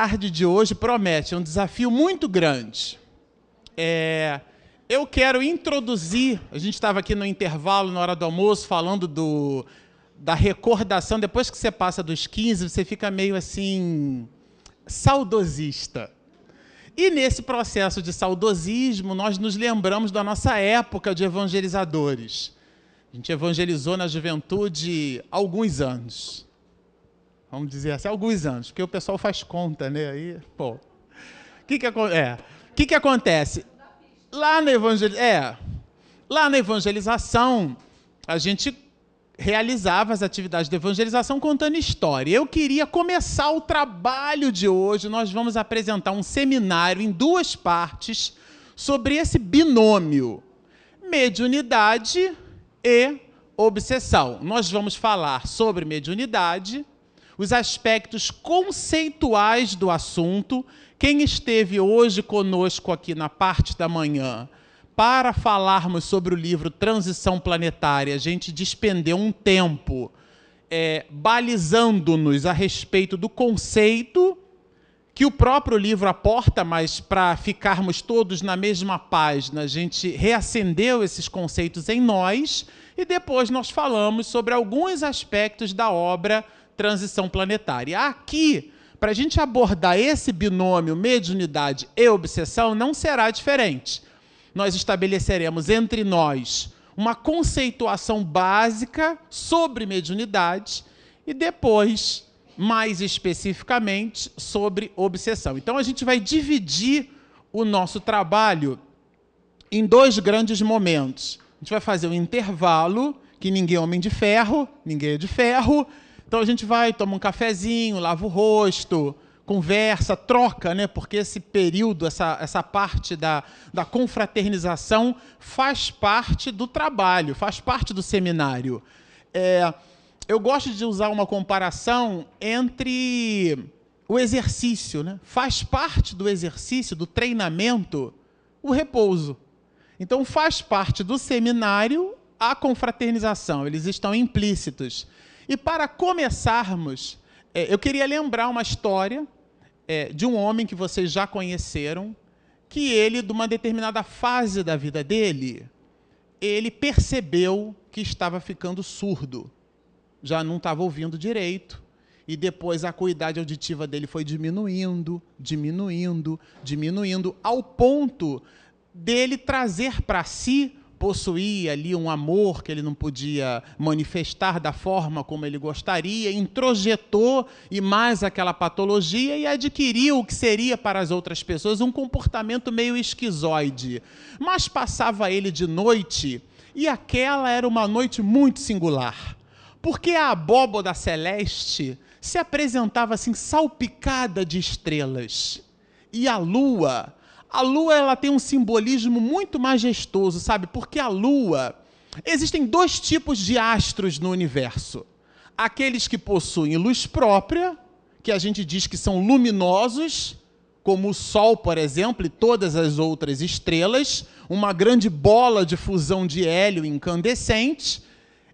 tarde de hoje promete um desafio muito grande. Eu quero introduzir, a gente estava aqui no intervalo, na hora do almoço, falando da recordação. Depois que você passa dos 15, você fica meio assim, saudosista. E nesse processo de saudosismo, nós nos lembramos da nossa época de evangelizadores. A gente evangelizou na juventude há alguns anos. Vamos dizer assim, alguns anos, porque o pessoal faz conta, né? Aí, pô. O que acontece? Lá na evangelização, a gente realizava as atividades de evangelização contando história. Eu queria começar o trabalho de hoje. Nós vamos apresentar um seminário em 2 partes sobre esse binômio, mediunidade e obsessão. Nós vamos falar sobre mediunidade, os aspectos conceituais do assunto. Quem esteve hoje conosco aqui na parte da manhã para falarmos sobre o livro Transição Planetária, a gente despendeu um tempo balizando-nos a respeito do conceito que o próprio livro aporta, mas para ficarmos todos na mesma página, a gente reacendeu esses conceitos em nós e depois nós falamos sobre alguns aspectos da obra Transição Planetária. Aqui, para a gente abordar esse binômio mediunidade e obsessão, não será diferente. Nós estabeleceremos entre nós uma conceituação básica sobre mediunidade e depois, mais especificamente, sobre obsessão. Então, a gente vai dividir o nosso trabalho em 2 grandes momentos. A gente vai fazer um intervalo, que ninguém é homem de ferro, ninguém é de ferro. Então, a gente vai, toma um cafezinho, lava o rosto, conversa, troca, né? Porque esse período, essa parte da confraternização faz parte do trabalho, faz parte do seminário. Eu gosto de usar uma comparação entre o exercício, né? Faz parte do exercício, do treinamento, o repouso. Então, faz parte do seminário a confraternização, eles estão implícitos. E para começarmos, eu queria lembrar uma história de um homem que vocês já conheceram, que ele, de uma determinada fase da vida dele, ele percebeu que estava ficando surdo, já não estava ouvindo direito, e depois a acuidade auditiva dele foi diminuindo, ao ponto dele trazer para si, possuía ali um amor que ele não podia manifestar da forma como ele gostaria, introjetou e mais aquela patologia e adquiriu o que seria para as outras pessoas um comportamento meio esquizoide. Mas passava ele de noite e aquela era uma noite muito singular, porque a abóboda celeste se apresentava assim salpicada de estrelas e a lua ela tem um simbolismo muito majestoso, sabe? Porque a Lua... Existem 2 tipos de astros no universo. Aqueles que possuem luz própria, que a gente diz que são luminosos, como o Sol, por exemplo, e todas as outras estrelas, uma grande bola de fusão de hélio incandescente,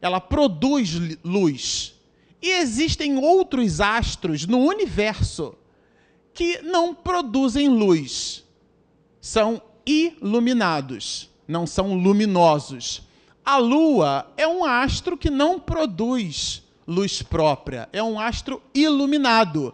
ela produz luz. E existem outros astros no universo que não produzem luz. São iluminados, não são luminosos. A Lua é um astro que não produz luz própria, é um astro iluminado.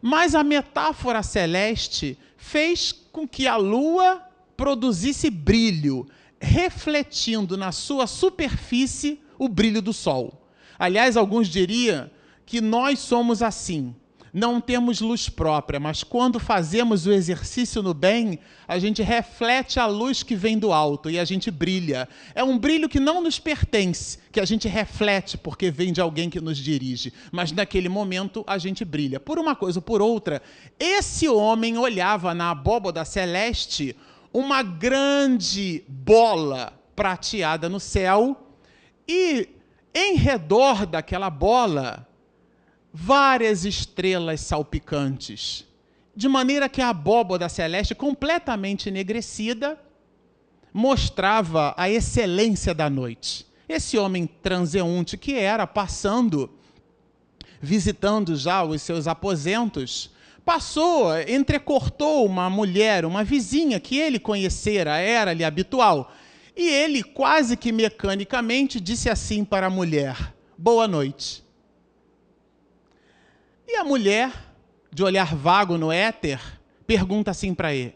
Mas a metáfora celeste fez com que a Lua produzisse brilho, refletindo na sua superfície o brilho do Sol. Aliás, alguns diriam que nós somos assim. Não temos luz própria, mas quando fazemos o exercício no bem, a gente reflete a luz que vem do alto e a gente brilha. É um brilho que não nos pertence, que a gente reflete porque vem de alguém que nos dirige. Mas naquele momento a gente brilha. Por uma coisa ou por outra, esse homem olhava na abóboda celeste uma grande bola prateada no céu e em redor daquela bola várias estrelas salpicantes, de maneira que a abóboda celeste, completamente enegrecida, mostrava a excelência da noite. Esse homem transeunte que era, passando, visitando já os seus aposentos, passou, entrecortou uma mulher, uma vizinha que ele conhecera, era-lhe habitual. E ele, quase que mecanicamente, disse assim para a mulher: boa noite. E a mulher, de olhar vago no éter, pergunta assim para ele: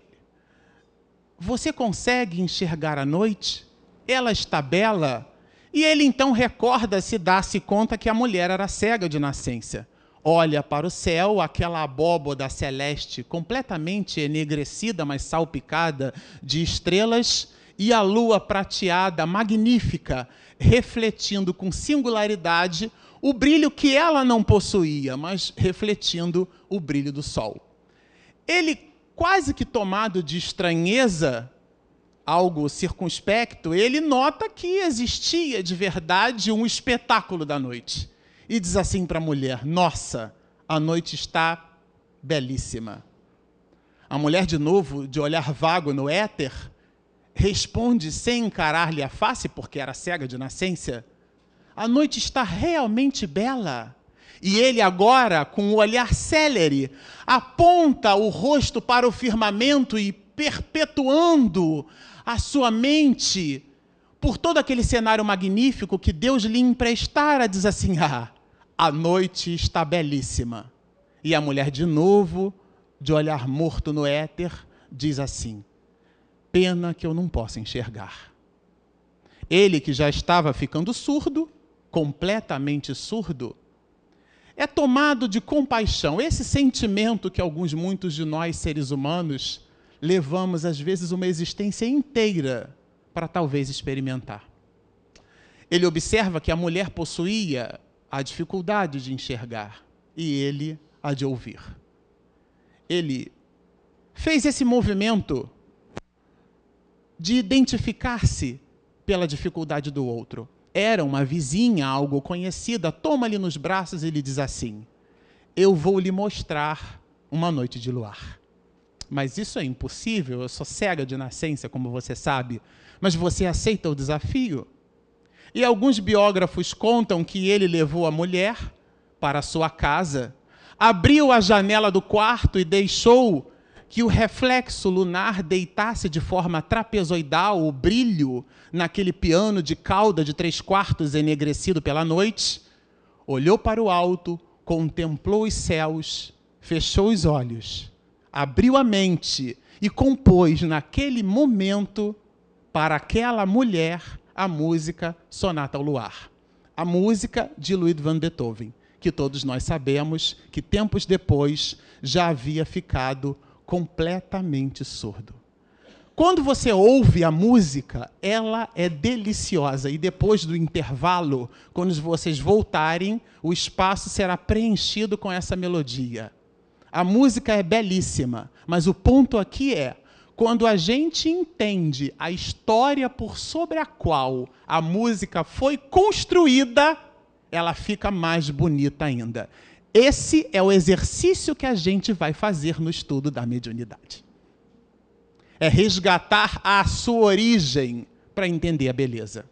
você consegue enxergar a noite? Ela está bela? E ele então recorda-se, dá-se conta que a mulher era cega de nascença. Olha para o céu, aquela abóboda celeste completamente enegrecida, mas salpicada de estrelas, e a lua prateada, magnífica, refletindo com singularidade o brilho que ela não possuía, mas refletindo o brilho do sol. Ele, quase que tomado de estranheza, algo circunspecto, ele nota que existia de verdade um espetáculo da noite. E diz assim para a mulher: nossa, a noite está belíssima. A mulher, de novo, de olhar vago no éter, responde sem encarar-lhe a face, porque era cega de nascença: a noite está realmente bela. E ele agora, com o olhar célere, aponta o rosto para o firmamento e, perpetuando a sua mente por todo aquele cenário magnífico que Deus lhe emprestara, diz assim: a noite está belíssima. E a mulher, de novo, de olhar morto no éter, diz assim: pena que eu não possa enxergar. Ele, que já estava ficando surdo, completamente surdo, é tomado de compaixão. Esse sentimento que muitos de nós, seres humanos, levamos, às vezes, uma existência inteira para talvez experimentar. Ele observa que a mulher possuía a dificuldade de enxergar e ele a de ouvir. Ele fez esse movimento de identificar-se pela dificuldade do outro. Era uma vizinha, algo conhecida, toma-lhe nos braços e lhe diz assim: eu vou lhe mostrar uma noite de luar. Mas isso é impossível, eu sou cega de nascença, como você sabe. Mas você aceita o desafio? E alguns biógrafos contam que ele levou a mulher para a sua casa, abriu a janela do quarto e deixou que o reflexo lunar deitasse de forma trapezoidal o brilho naquele piano de cauda de 3/4 enegrecido pela noite, olhou para o alto, contemplou os céus, fechou os olhos, abriu a mente e compôs naquele momento para aquela mulher a música Sonata ao Luar. A música de Ludwig van Beethoven, que todos nós sabemos que tempos depois já havia ficado completamente surdo. Quando você ouve a música, ela é deliciosa. E depois do intervalo, quando vocês voltarem, o espaço será preenchido com essa melodia. A música é belíssima, mas o ponto aqui é: quando a gente entende a história por sobre a qual a música foi construída, ela fica mais bonita ainda. Esse é o exercício que a gente vai fazer no estudo da mediunidade. É resgatar a sua origem para entender a beleza.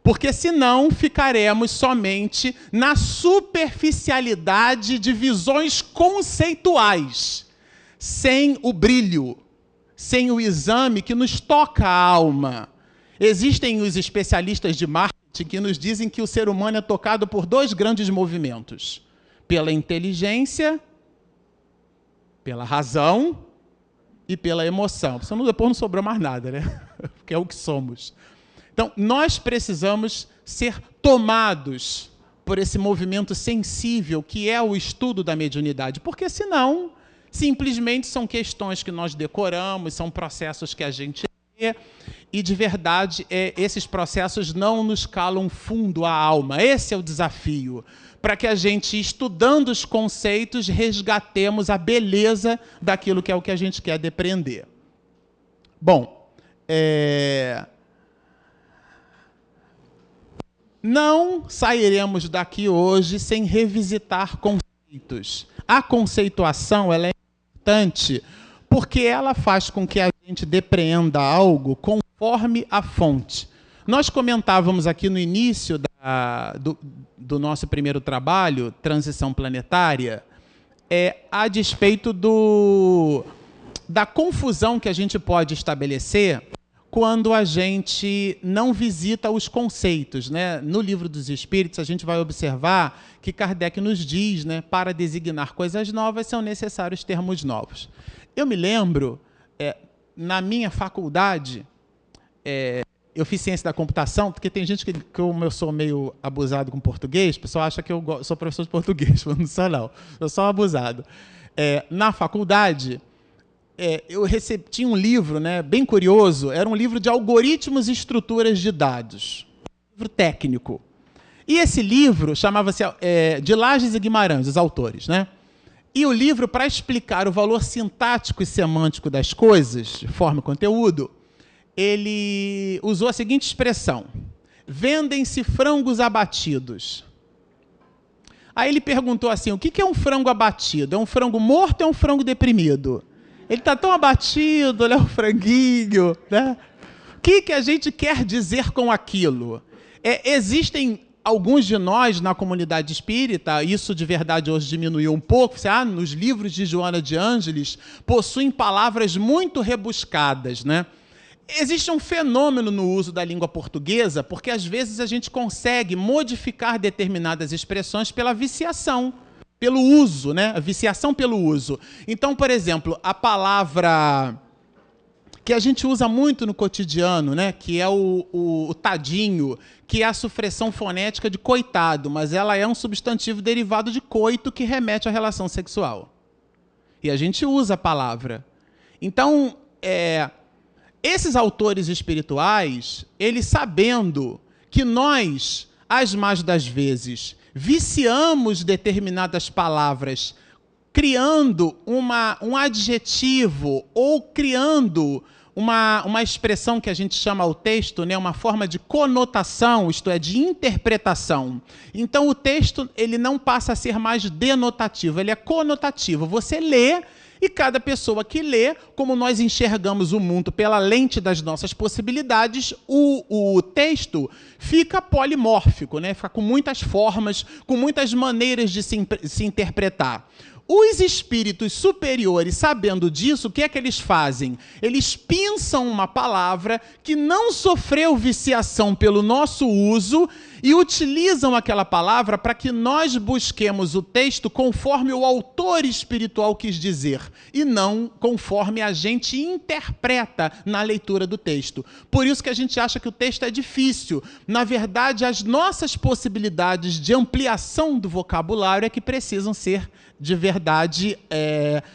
Porque senão ficaremos somente na superficialidade de visões conceituais, sem o brilho, sem o exame que nos toca a alma. Existem os especialistas de marketing que nos dizem que o ser humano é tocado por 2 grandes movimentos: pela inteligência, pela razão e pela emoção. Senão depois não sobrou mais nada, né? Porque é o que somos. Então, nós precisamos ser tomados por esse movimento sensível que é o estudo da mediunidade, porque senão, simplesmente são questões que nós decoramos, são processos que a gente lê, e de verdade, esses processos não nos calam fundo a alma. Esse é o desafio, para que a gente, estudando os conceitos, resgatemos a beleza daquilo que é o que a gente quer depreender. Bom, não sairemos daqui hoje sem revisitar conceitos. A conceituação, ela é importante porque ela faz com que a gente depreenda algo conforme a fonte. Nós comentávamos aqui no início do nosso primeiro trabalho, Transição Planetária, a despeito da confusão que a gente pode estabelecer quando a gente não visita os conceitos, né? No Livro dos Espíritos, a gente vai observar que Kardec nos diz, né, para designar coisas novas são necessários termos novos. Eu me lembro, na minha faculdade, eu fiz ciência da computação, porque tem gente que como eu sou meio abusado com português, o pessoal acha que eu sou professor de português, mas não sou não, eu sou abusado. Na faculdade, tinha um livro, né, bem curioso, era um livro de algoritmos e estruturas de dados, um livro técnico. E esse livro chamava-se de Lages e Guimarães, os autores, né? E o livro, para explicar o valor sintático e semântico das coisas, de forma e conteúdo, ele usou a seguinte expressão: vendem-se frangos abatidos. Aí ele perguntou assim, o que é um frango abatido? É um frango morto ou é um frango deprimido? Ele está tão abatido, olha o franguinho, né? O que a gente quer dizer com aquilo? Existem alguns de nós na comunidade espírita, isso de verdade hoje diminuiu um pouco, nos livros de Joana de Ângeles possuem palavras muito rebuscadas, né? Existe um fenômeno no uso da língua portuguesa, porque às vezes a gente consegue modificar determinadas expressões pela viciação, pelo uso, né? A viciação pelo uso. Então, por exemplo, a palavra que a gente usa muito no cotidiano, né? Que é o tadinho, que é a supressão fonética de coitado, mas ela é um substantivo derivado de coito que remete à relação sexual. E a gente usa a palavra. Então, esses autores espirituais, eles sabendo que nós, as mais das vezes, viciamos determinadas palavras, criando um adjetivo ou criando uma expressão que a gente chama ao texto, né, uma forma de conotação, isto é, de interpretação. Então, o texto ele não passa a ser mais denotativo, ele é conotativo. Você lê, e cada pessoa que lê, como nós enxergamos o mundo pela lente das nossas possibilidades, o texto fica polimórfico, né? Fica com muitas formas, com muitas maneiras de se interpretar. Os espíritos superiores, sabendo disso, o que é que eles fazem? Eles pinçam uma palavra que não sofreu viciação pelo nosso uso e utilizam aquela palavra para que nós busquemos o texto conforme o autor espiritual quis dizer, e não conforme a gente interpreta na leitura do texto. Por isso que a gente acha que o texto é difícil. Na verdade, as nossas possibilidades de ampliação do vocabulário é que precisam ser de verdade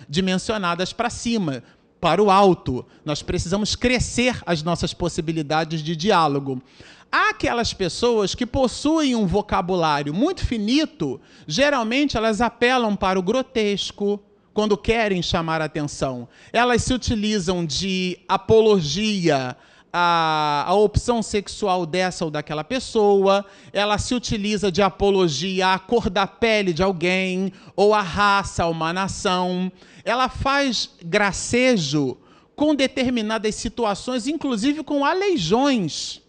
dimensionadas para cima, para o alto. Nós precisamos crescer as nossas possibilidades de diálogo. Há aquelas pessoas que possuem um vocabulário muito finito, geralmente elas apelam para o grotesco, quando querem chamar a atenção. Elas se utilizam de apologia a opção sexual dessa ou daquela pessoa, ela se utiliza de apologia à cor da pele de alguém, ou à raça, a uma nação. Ela faz gracejo com determinadas situações, inclusive com aleijões,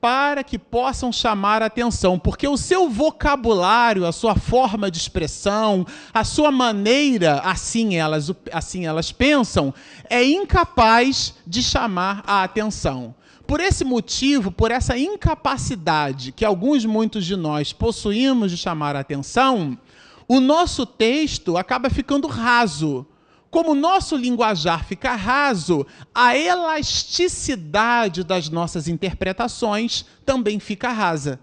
para que possam chamar a atenção, porque o seu vocabulário, a sua forma de expressão, a sua maneira, assim elas pensam, é incapaz de chamar a atenção. Por esse motivo, por essa incapacidade que muitos de nós possuímos de chamar a atenção, o nosso texto acaba ficando raso. Como o nosso linguajar fica raso, a elasticidade das nossas interpretações também fica rasa.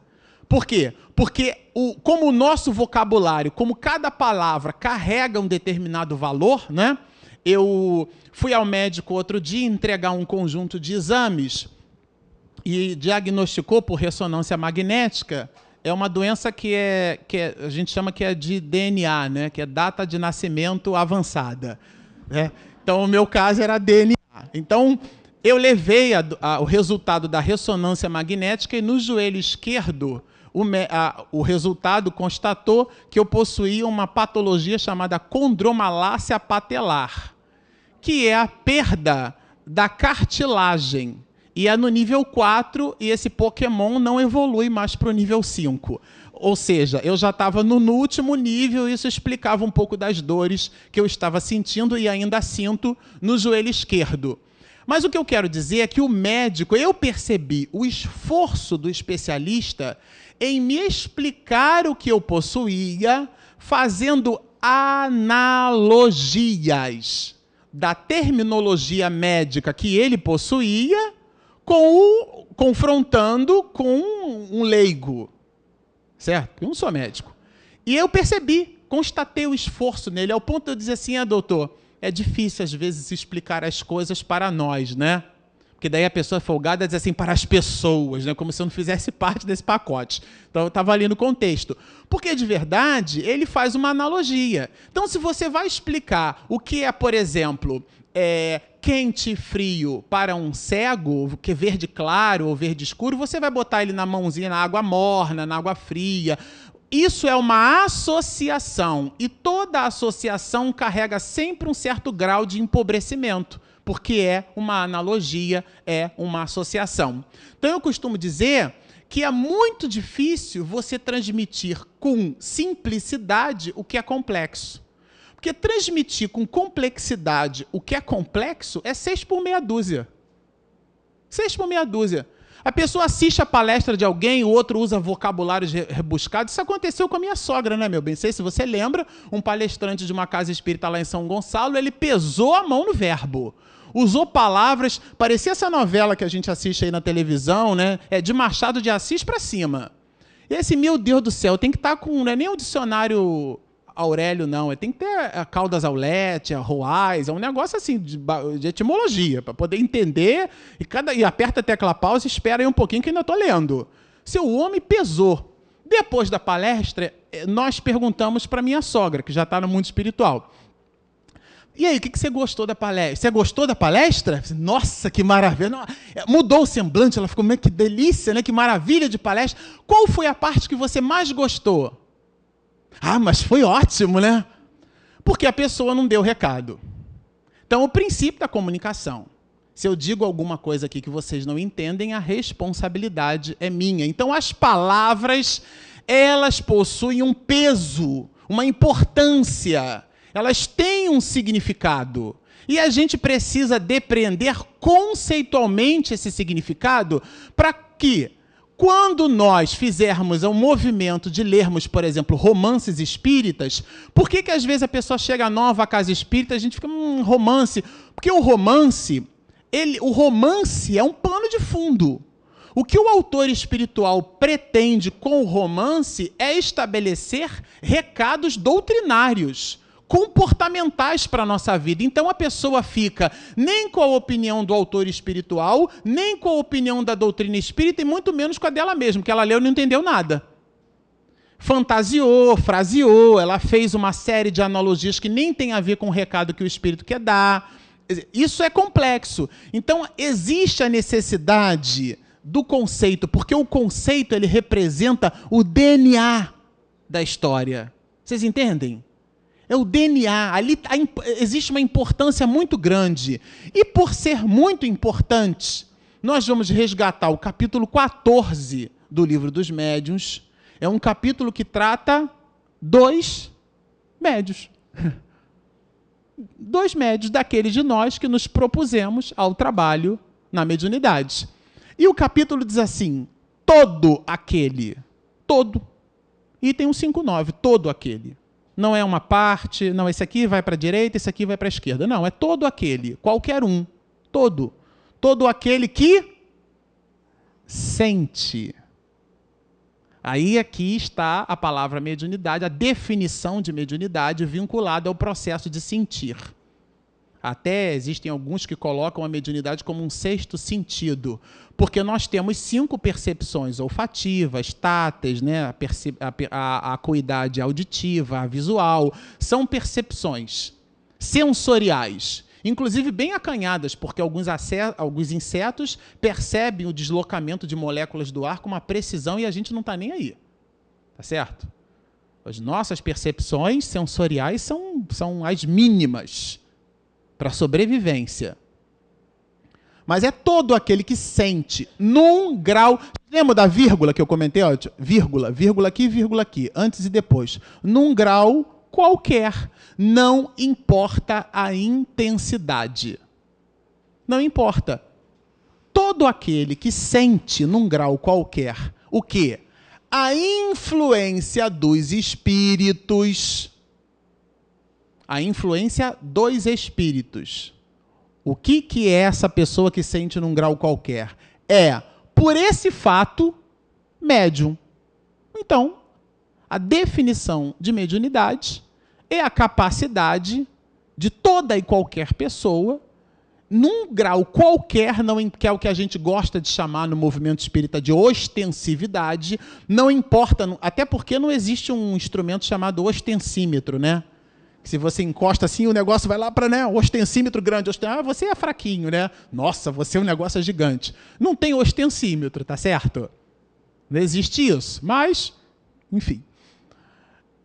Por quê? Porque como o nosso vocabulário, como cada palavra carrega um determinado valor, né? Eu fui ao médico outro dia entregar um conjunto de exames e diagnosticou por ressonância magnética. É uma doença que a gente chama que é de DNA, né? Que é data de nascimento avançada. Então, o meu caso era DNA. Então, eu levei o resultado da ressonância magnética e no joelho esquerdo, o resultado constatou que eu possuía uma patologia chamada condromalácia patelar, que é a perda da cartilagem. E é no nível 4 e esse Pokémon não evolui mais para o nível 5. Ou seja, eu já estava no último nível, e isso explicava um pouco das dores que eu estava sentindo e ainda sinto no joelho esquerdo. Mas o que eu quero dizer é que o médico, eu percebi o esforço do especialista em me explicar o que eu possuía, fazendo analogias da terminologia médica que ele possuía, confrontando com um leigo, certo? Eu não sou médico. E eu percebi, constatei o esforço nele, ao ponto de eu dizer assim, doutor, é difícil às vezes explicar as coisas para nós, né? Porque daí a pessoa folgada diz assim, para as pessoas, né? Como se eu não fizesse parte desse pacote. Então eu estava ali no contexto. Porque, de verdade, ele faz uma analogia. Então, se você vai explicar o que é, por exemplo, quente e frio para um cego, que é verde claro ou verde escuro, você vai botar ele na mãozinha, na água morna, na água fria. Isso é uma associação. E toda associação carrega sempre um certo grau de empobrecimento, porque é uma analogia, é uma associação. Então, eu costumo dizer que é muito difícil você transmitir com simplicidade o que é complexo. Porque transmitir com complexidade o que é complexo é 6 por meia dúzia. 6 por meia dúzia. A pessoa assiste a palestra de alguém, o outro usa vocabulários rebuscados. Isso aconteceu com a minha sogra, né, meu bem? Não sei se você lembra, um palestrante de uma casa espírita lá em São Gonçalo, ele pesou a mão no verbo. Usou palavras, parecia essa novela que a gente assiste aí na televisão, né? É de Machado de Assis para cima. E esse, meu Deus do céu, tem que estar com, não é nem o dicionário Aurélio, não. Tem que ter a Caldas Aulete, a Roais, é um negócio assim de etimologia, para poder entender. E aperta a tecla pausa e espera aí um pouquinho que ainda estou lendo. Seu homem pesou. Depois da palestra, nós perguntamos para minha sogra, que já está no mundo espiritual. E aí, o que você gostou da palestra? Você gostou da palestra? Nossa, que maravilha. Mudou o semblante, ela ficou, que delícia, né? Que maravilha de palestra. Qual foi a parte que você mais gostou? Ah, mas foi ótimo, né? Porque a pessoa não deu recado. Então, o princípio da comunicação. Se eu digo alguma coisa aqui que vocês não entendem, a responsabilidade é minha. Então, as palavras, elas possuem um peso, uma importância. Elas têm um significado. E a gente precisa depreender conceitualmente esse significado para que, quando nós fizermos um movimento de lermos, por exemplo, romances espíritas, por que às vezes a pessoa chega nova à casa espírita e a gente fica, romance? Porque o romance é um pano de fundo. O que o autor espiritual pretende com o romance é estabelecer recados doutrinários, comportamentais para a nossa vida. Então a pessoa fica nem com a opinião do autor espiritual, nem com a opinião da doutrina espírita, e muito menos com a dela mesma, que ela leu e não entendeu nada. Fantasiou, fraseou, ela fez uma série de analogias que nem tem a ver com o recado que o espírito quer dar. Isso é complexo. Então existe a necessidade do conceito, porque o conceito ele representa o DNA da história. Vocês entendem? É o DNA, ali existe uma importância muito grande. E por ser muito importante, nós vamos resgatar o capítulo 14 do Livro dos Médiuns. É um capítulo que trata 2 médios. 2 médios daqueles de nós que nos propusemos ao trabalho na mediunidade. E o capítulo diz assim, todo aquele, todo, item 159, todo aquele. Não é uma parte, não, esse aqui vai para a direita, esse aqui vai para a esquerda. Não, é todo aquele, qualquer um, todo. Todo aquele que sente. Aí aqui está a palavra mediunidade, a definição de mediunidade vinculada ao processo de sentir. Até existem alguns que colocam a mediunidade como um 6º sentido, porque nós temos 5 percepções olfativas, táteis, né? A acuidade auditiva, a visual, são percepções sensoriais, inclusive bem acanhadas, porque alguns insetos percebem o deslocamento de moléculas do ar com uma precisão e a gente não está nem aí. Tá certo? As nossas percepções sensoriais são as mínimas para a sobrevivência. mas é todo aquele que sente num grau... Lembra da vírgula que eu comentei? Ó, vírgula, vírgula aqui, antes e depois. Num grau qualquer. Não importa a intensidade. Não importa. Todo aquele que sente num grau qualquer o quê? A influência dos espíritos. A influência dos espíritos. O que é essa pessoa que sente num grau qualquer? É, por esse fato, médium. Então, a definição de mediunidade é a capacidade de toda e qualquer pessoa, num grau qualquer, não, que é o que a gente gosta de chamar no movimento espírita de ostensividade, não importa, até porque não existe um instrumento chamado ostensímetro, né? Se você encosta assim, o negócio vai lá para, né, ostensímetro grande. Você é fraquinho, né? Nossa, você é um negócio gigante. Não tem ostensímetro, tá certo? Não existe isso. Mas, enfim.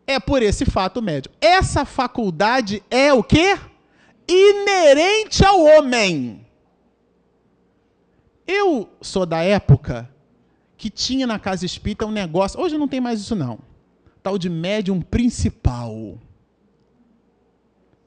É por esse fato médium. Essa faculdade é o quê? Inerente ao homem. Eu sou da época que tinha na casa espírita um negócio... Hoje não tem mais isso, não. Tal de médium principal.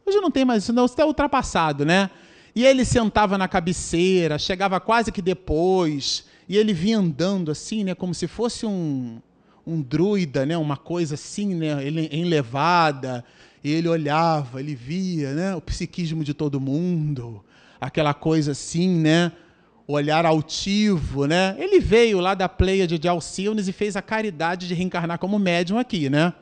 Hoje não tem mais isso, não. Isso está ultrapassado, né? E ele sentava na cabeceira, chegava quase que depois, e ele vinha andando assim, né? Como se fosse um druida, né? Uma coisa assim, né? Ele enlevada. E ele olhava, ele via, né? O psiquismo de todo mundo. Aquela coisa assim, né? Olhar altivo, né? Ele veio lá da Pleiade de Alcíones e fez a caridade de reencarnar como médium aqui, né?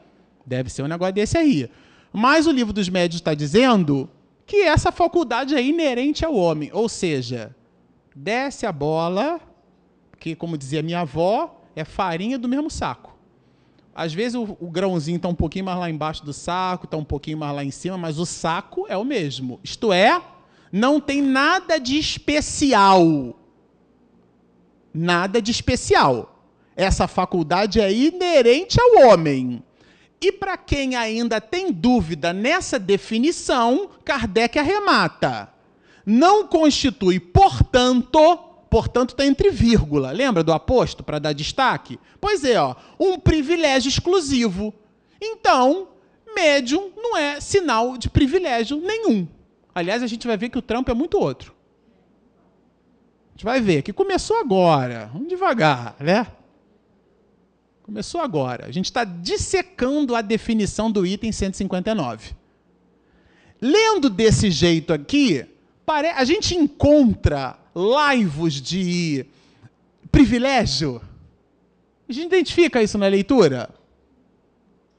Deve ser um negócio desse aí. Mas o livro dos médiuns está dizendo que essa faculdade é inerente ao homem. Ou seja, desce a bola, que, como dizia minha avó, é farinha do mesmo saco. Às vezes o grãozinho está um pouquinho mais lá embaixo do saco, está um pouquinho mais lá em cima, mas o saco é o mesmo. Isto é, não tem nada de especial. Nada de especial. Essa faculdade é inerente ao homem. E para quem ainda tem dúvida nessa definição, Kardec arremata. Não constitui, portanto está entre vírgula. Lembra do aposto para dar destaque? Pois é, ó, um privilégio exclusivo. Então, médium não é sinal de privilégio nenhum. Aliás, a gente vai ver que o trampo é muito outro. A gente vai ver que começou agora. Vamos devagar, né? Começou agora. A gente está dissecando a definição do item 159. Lendo desse jeito aqui, a gente encontra laivos de privilégio. A gente identifica isso na leitura?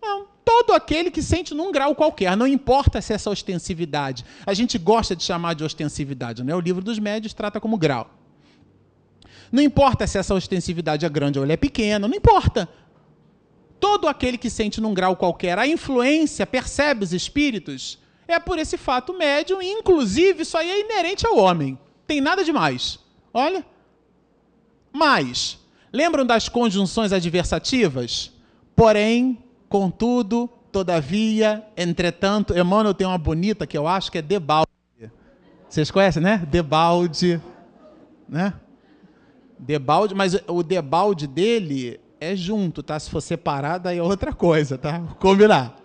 Não. Todo aquele que sente num grau qualquer, não importa se essa ostensividade. A gente gosta de chamar de ostensividade, né? O livro dos médiuns trata como grau. Não importa se essa ostensividade é grande ou ela é pequena, não importa. Todo aquele que sente num grau qualquer a influência, percebe os espíritos, é por esse fato médium, e inclusive isso aí é inerente ao homem. Tem nada demais. Olha. Mas, lembram das conjunções adversativas? Porém, contudo, todavia, entretanto, Emmanuel tem uma bonita que eu acho que é debalde. Vocês conhecem, né? Debalde, né? Debalde, mas o debalde dele é junto, tá? Se for separado, aí é outra coisa, tá? Vou combinar.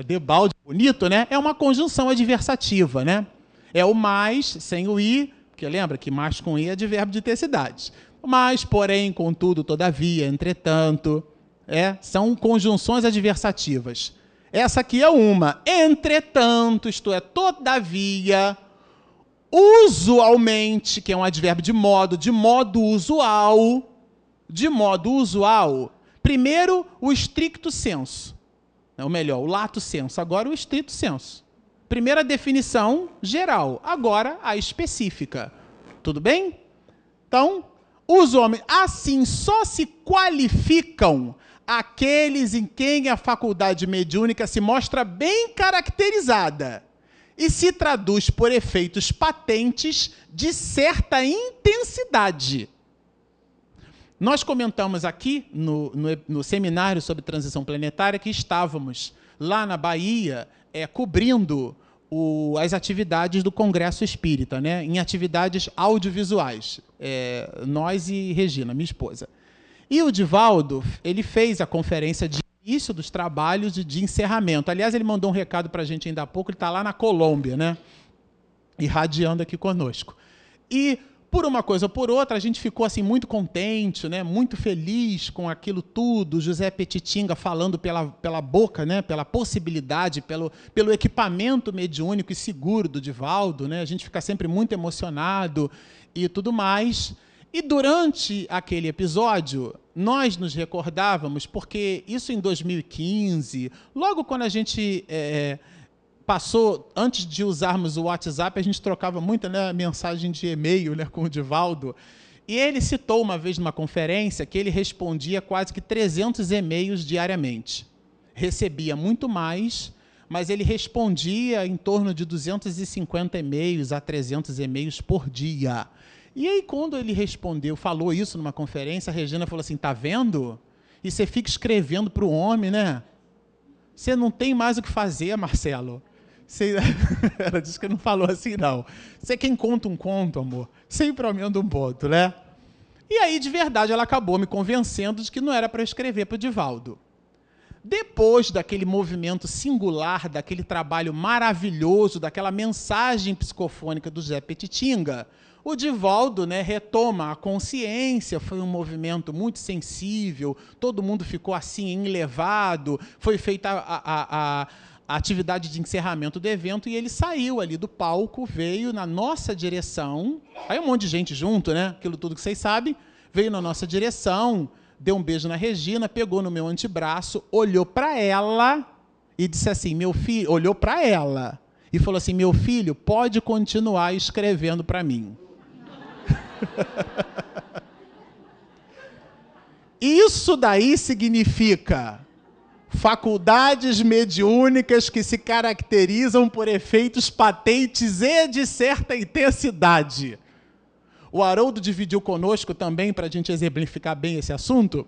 Debalde, bonito, né? É uma conjunção adversativa, né? É o mais sem o i, porque lembra que mais com i é advérbio de tercidade. Mas, porém, contudo, todavia, entretanto, são conjunções adversativas. Essa aqui é uma. Entretanto, isto é, todavia, usualmente, que é um advérbio de modo usual, primeiro o stricto sensu, ou melhor, o lato sensu, agora o estrito sensu. Primeira definição geral, agora a específica. Tudo bem? Então, os homens, assim, só se qualificam aqueles em quem a faculdade mediúnica se mostra bem caracterizada e se traduz por efeitos patentes de certa intensidade. Nós comentamos aqui no seminário sobre transição planetária que estávamos lá na Bahia cobrindo as atividades do Congresso Espírita, né, em atividades audiovisuais. Nós e Regina, minha esposa. E o Divaldo, ele fez a conferência de início dos trabalhos e de encerramento. Aliás, ele mandou um recado para a gente ainda há pouco, ele está lá na Colômbia, né, irradiando aqui conosco. E, por uma coisa ou por outra, a gente ficou assim, muito contente, né, muito feliz com aquilo tudo, José Petitinga falando pela boca, né, pela possibilidade, pelo equipamento mediúnico e seguro do Divaldo, né, a gente fica sempre muito emocionado e tudo mais. E durante aquele episódio, nós nos recordávamos, porque isso em 2015, logo quando a gente passou, antes de usarmos o WhatsApp, a gente trocava muita, né, mensagem de e-mail, né, com o Divaldo, e ele citou uma vez numa conferência que ele respondia quase que 300 e-mails diariamente. Recebia muito mais, mas ele respondia em torno de 250 e-mails a 300 e-mails por dia. E aí, quando ele respondeu, falou isso numa conferência, a Regina falou assim, tá vendo? E você fica escrevendo para o homem, né? Você não tem mais o que fazer, Marcelo. Ela disse que não falou assim, não. Você quem conta um conto, amor, sempre aumenta um ponto, né? E aí, de verdade, ela acabou me convencendo de que não era para eu escrever para o Divaldo. Depois daquele movimento singular, daquele trabalho maravilhoso, daquela mensagem psicofônica do Zé Petitinga, o Divaldo, né, retoma a consciência, foi um movimento muito sensível, todo mundo ficou assim enlevado, foi feita a atividade de encerramento do evento e ele saiu ali do palco, veio na nossa direção, aí um monte de gente junto, né, aquilo tudo que vocês sabem, veio na nossa direção, deu um beijo na Regina, pegou no meu antebraço, olhou para ela e disse assim, meu filho, olhou para ela e falou assim, meu filho, pode continuar escrevendo para mim. Isso daí significa faculdades mediúnicas que se caracterizam por efeitos patentes e de certa intensidade. O Haroldo dividiu conosco também, para a gente exemplificar bem esse assunto,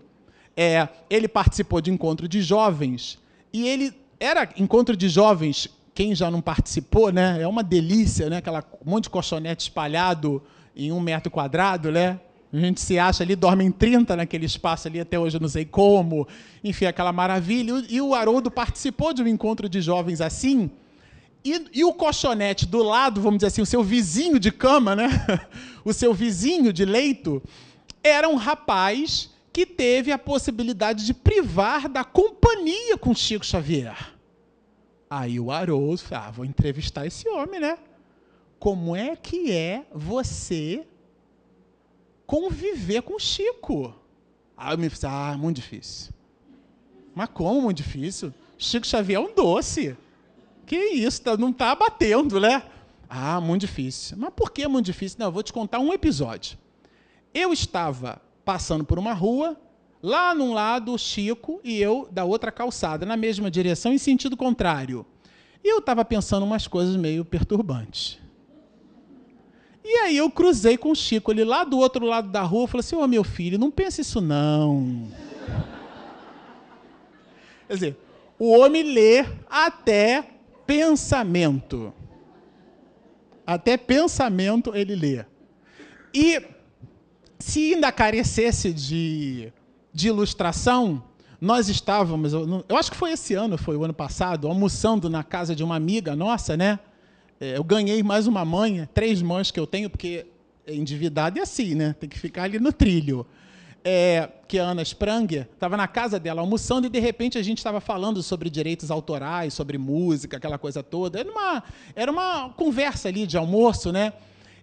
ele participou de encontro de jovens, e ele era encontro de jovens, quem já não participou, né? É uma delícia, né? Um monte de colchonete espalhado em 1 metro quadrado, né? A gente se acha ali, dorme em 30 naquele espaço ali, até hoje eu não sei como, enfim, aquela maravilha. E o Haroldo participou de um encontro de jovens assim, e o colchonete do lado, vamos dizer assim, o seu vizinho de cama, né? O seu vizinho de leito, era um rapaz que teve a possibilidade de privar da companhia com Chico Xavier. Aí o Haroldo falou, vou entrevistar esse homem, né? Como é que é você conviver com o Chico? Aí eu me falei, muito difícil. Mas como muito difícil? Chico Xavier é um doce. Que isso, não está batendo, né? Muito difícil. Mas por que muito difícil? Não, eu vou te contar um episódio. Eu estava passando por uma rua, lá num lado o Chico e eu da outra calçada, na mesma direção, em sentido contrário. E eu estava pensando umas coisas meio perturbantes. E aí eu cruzei com o Chico, ele lá do outro lado da rua, falou assim, meu filho, não pense isso não. Quer dizer, o homem lê até pensamento. Até pensamento ele lê. E se ainda carecesse de ilustração, nós estávamos, eu acho que foi esse ano, foi o ano passado, almoçando na casa de uma amiga nossa, né? Eu ganhei mais uma mãe, 3 mães que eu tenho, porque endividado é assim, né? Tem que ficar ali no trilho. Que a Ana Spranger estava na casa dela almoçando e, de repente, a gente estava falando sobre direitos autorais, sobre música, aquela coisa toda. Era uma conversa ali de almoço, né?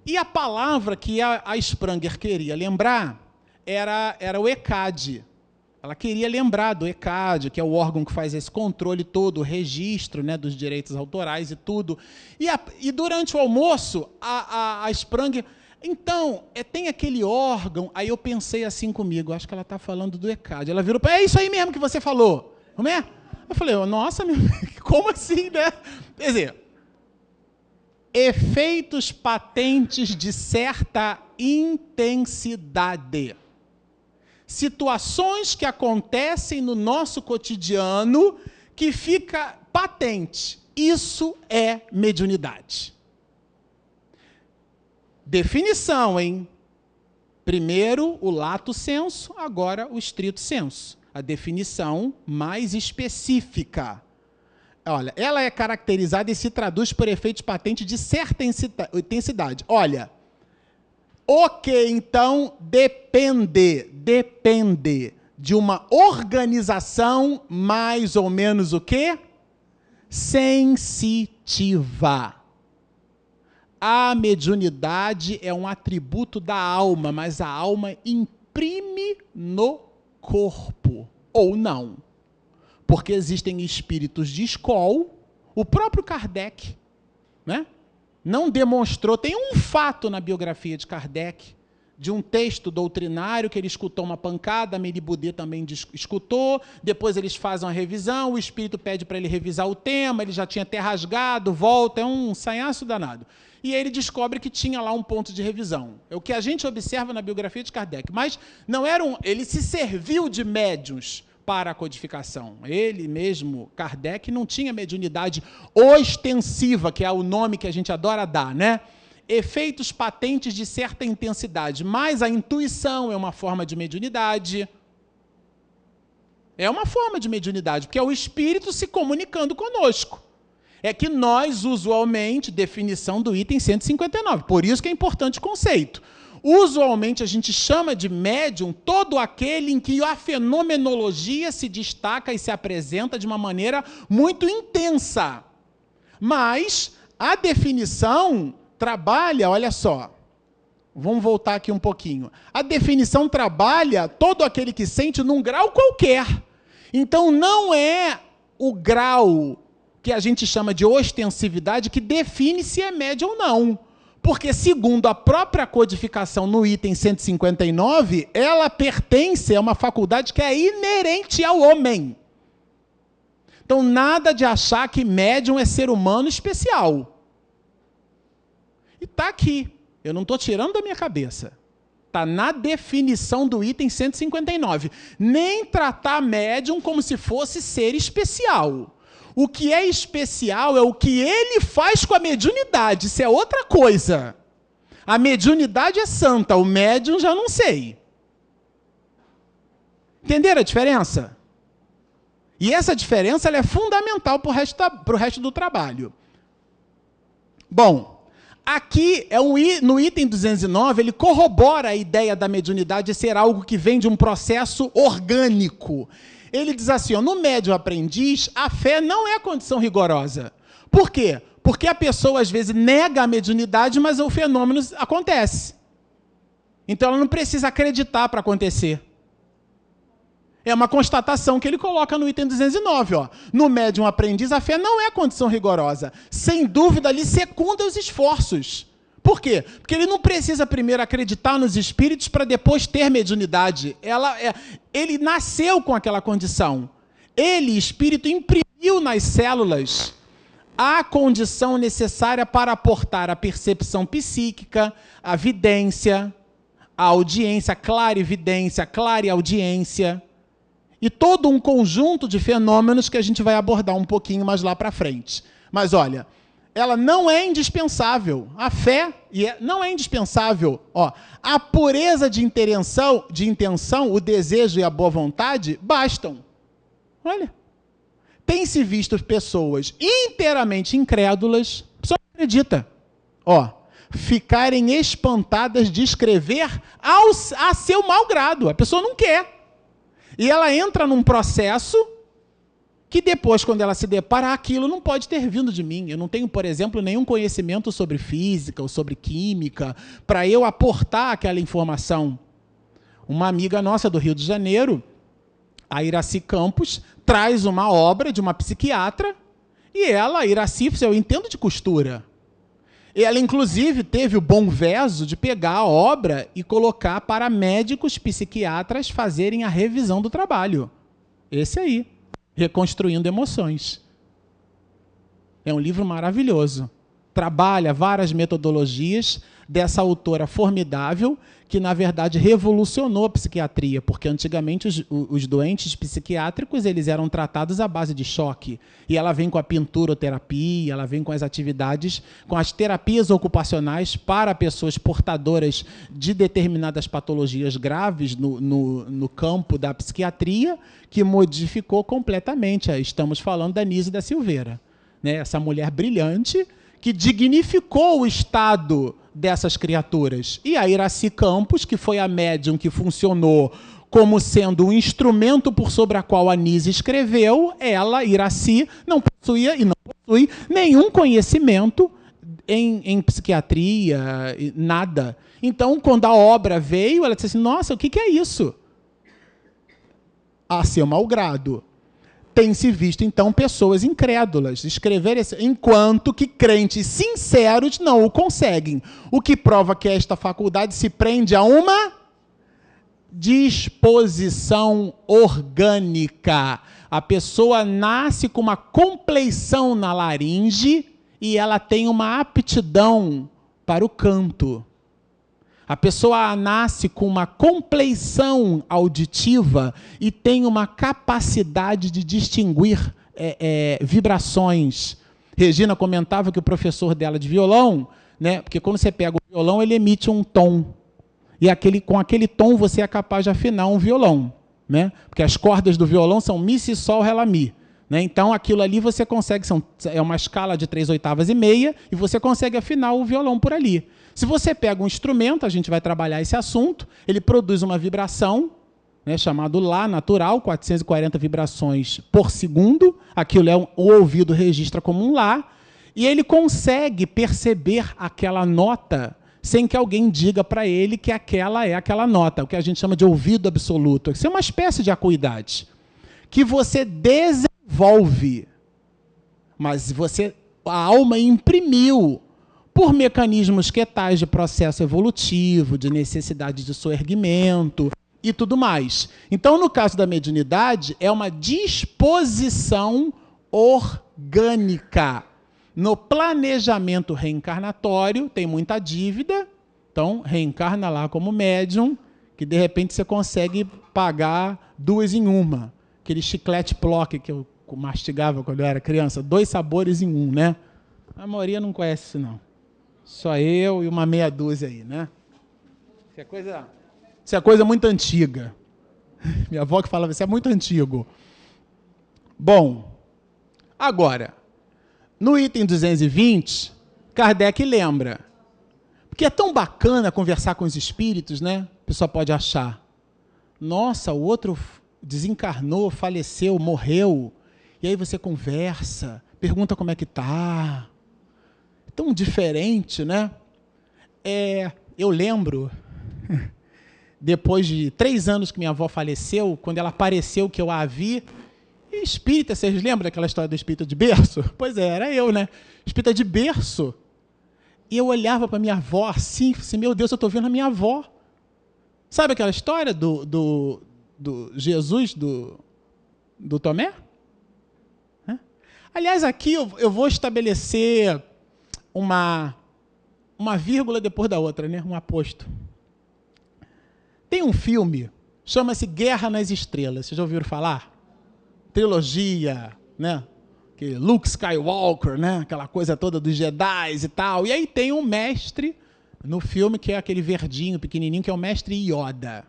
E a palavra que a Spranger queria lembrar era o ECAD. Ela queria lembrar do ECAD, que é o órgão que faz esse controle todo, o registro, né, dos direitos autorais e tudo. E durante o almoço, a Spranger... Então, tem aquele órgão... Aí eu pensei assim comigo, acho que ela está falando do ECAD. Ela virou para é isso aí mesmo que você falou. Como é? Eu falei, nossa, como assim, né? Quer dizer, efeitos patentes de certa intensidade. Situações que acontecem no nosso cotidiano que fica patente. Isso é mediunidade. Definição, hein? Primeiro o lato sensu, agora o stricto sensu. A definição mais específica. Olha, ela é caracterizada e se traduz por efeitos patentes de certa intensidade. Olha, ok, então depende de uma organização mais ou menos o quê? Sensitiva. A mediunidade é um atributo da alma, mas a alma imprime no corpo, ou não. Porque existem espíritos de escola, o próprio Kardec, né, não demonstrou, tem um fato na biografia de Kardec, de um texto doutrinário que ele escutou uma pancada, Amélie Boudet também escutou, depois eles fazem uma revisão, o espírito pede para ele revisar o tema, ele já tinha até rasgado, volta, é um sanhaço danado. E aí ele descobre que tinha lá um ponto de revisão. É o que a gente observa na biografia de Kardec. Mas não era ele se serviu de médiuns para a codificação. Ele mesmo, Kardec, não tinha mediunidade ostensiva, que é o nome que a gente adora dar, né? Efeitos patentes de certa intensidade, mas a intuição é uma forma de mediunidade. É uma forma de mediunidade, porque é o espírito se comunicando conosco. É que nós, usualmente, definição do item 159, por isso que é importante o conceito. Usualmente, a gente chama de médium todo aquele em que a fenomenologia se destaca e se apresenta de uma maneira muito intensa. Mas a definição trabalha, olha só, vamos voltar aqui um pouquinho. A definição trabalha todo aquele que sente num grau qualquer. Então, não é o grau que a gente chama de ostensividade que define se é médium ou não. Porque, segundo a própria codificação no item 159, ela pertence a uma faculdade que é inerente ao homem. Então, nada de achar que médium é ser humano especial. E está aqui. Eu não estou tirando da minha cabeça. Está na definição do item 159. Nem tratar médium como se fosse ser especial. O que é especial é o que ele faz com a mediunidade. Isso é outra coisa. A mediunidade é santa, o médium já não sei. Entenderam a diferença? E essa diferença ela é fundamental para o resto do trabalho. Bom, aqui no item 209, ele corrobora a ideia da mediunidade ser algo que vem de um processo orgânico. Ele diz assim, ó, no médium aprendiz, a fé não é condição rigorosa. Por quê? Porque a pessoa, às vezes, nega a mediunidade, mas o fenômeno acontece. Então, ela não precisa acreditar para acontecer. É uma constatação que ele coloca no item 209. Ó. No médium aprendiz, a fé não é condição rigorosa. Sem dúvida, ele secunda os esforços. Por quê? Porque ele não precisa primeiro acreditar nos espíritos para depois ter mediunidade. Ele nasceu com aquela condição. Ele, espírito, imprimiu nas células a condição necessária para aportar a percepção psíquica, a vidência, a audiência, a clarividência, a clareaudiência, e todo um conjunto de fenômenos que a gente vai abordar um pouquinho mais lá para frente. Mas, olha, ela não é indispensável. A fé não é indispensável. Ó, a pureza de intenção, o desejo e a boa vontade bastam. Olha, tem-se visto pessoas inteiramente incrédulas, a pessoa não acredita, ó, ficarem espantadas de escrever a seu mau grado. A pessoa não quer. E ela entra num processo que depois, quando ela se depara, aquilo não pode ter vindo de mim. Eu não tenho, por exemplo, nenhum conhecimento sobre física ou sobre química para eu aportar aquela informação. Uma amiga nossa do Rio de Janeiro, a Iraci Campos, traz uma obra de uma psiquiatra e ela, Iraci, eu entendo de costura. Ela, inclusive, teve o bom verso de pegar a obra e colocar para médicos psiquiatras fazerem a revisão do trabalho. Esse aí. Reconstruindo Emoções. É um livro maravilhoso. Trabalha várias metodologias dessa autora formidável, que, na verdade, revolucionou a psiquiatria, porque antigamente os doentes psiquiátricos eles eram tratados à base de choque. E ela vem com a pinturoterapia, ela vem com as atividades, com as terapias ocupacionais para pessoas portadoras de determinadas patologias graves no campo da psiquiatria, que modificou completamente. Estamos falando da Anísia da Silveira, né? Essa mulher brilhante que dignificou o estado dessas criaturas. E a Iracy Campos, que foi a médium que funcionou como sendo um instrumento por sobre a qual a Anísia escreveu, ela, Iracy, não possuía e não possui nenhum conhecimento em psiquiatria, nada. Então, quando a obra veio, ela disse assim, nossa, o que é isso? A seu malgrado. Tem-se visto, então, pessoas incrédulas escreverem, enquanto que crentes sinceros não o conseguem. O que prova que esta faculdade se prende a uma disposição orgânica. A pessoa nasce com uma compleição na laringe e ela tem uma aptidão para o canto. A pessoa nasce com uma compleição auditiva e tem uma capacidade de distinguir vibrações. Regina comentava que o professor dela de violão, né, porque quando você pega o violão, ele emite um tom. E com aquele tom você é capaz de afinar um violão. Né? Porque as cordas do violão são mi, si, sol, ré, lá, mi. Né? Então, aquilo ali você consegue, é uma escala de 3/8 e você consegue afinar o violão por ali. Se você pega um instrumento, a gente vai trabalhar esse assunto, ele produz uma vibração, né, chamado Lá natural, 440 vibrações por segundo, aquilo o ouvido registra como um Lá, e ele consegue perceber aquela nota sem que alguém diga para ele que aquela é aquela nota, o que a gente chama de ouvido absoluto. Isso é uma espécie de acuidade, que você desenvolve, mas a alma imprimiu, por mecanismos que tais de processo evolutivo, de necessidade de soerguimento e tudo mais. Então, no caso da mediunidade, é uma disposição orgânica. No planejamento reencarnatório, tem muita dívida, então reencarna lá como médium, que de repente você consegue pagar 2 em 1. Aquele chiclete Plock que eu mastigava quando eu era criança, 2 sabores em 1, né? A maioria não conhece isso, não. Só eu e uma meia dúzia aí, né? Isso é coisa muito antiga. Minha avó que falava, isso é muito antigo. Bom, agora, no item 220, Kardec lembra, porque é tão bacana conversar com os espíritos, né? A pessoa pode achar, nossa, o outro desencarnou, faleceu, morreu, e aí você conversa, pergunta como é que está. Tão diferente, né? Eu lembro, depois de 3 anos que minha avó faleceu, quando ela apareceu que eu a vi, espírita, vocês lembram daquela história do espírita de berço? Pois é, era eu, né? Espírita de berço. E eu olhava para minha avó assim, meu Deus, eu estou vendo a minha avó. Sabe aquela história do Jesus, do Tomé? Aliás, aqui eu vou estabelecer uma vírgula depois da outra, né? Um aposto. Tem um filme, chama-se Guerra nas Estrelas. Vocês já ouviram falar? Trilogia, né? Que Luke Skywalker, né? Aquela coisa toda dos Jedi e tal. E aí tem um mestre no filme, que é aquele verdinho, pequenininho, que é o mestre Yoda.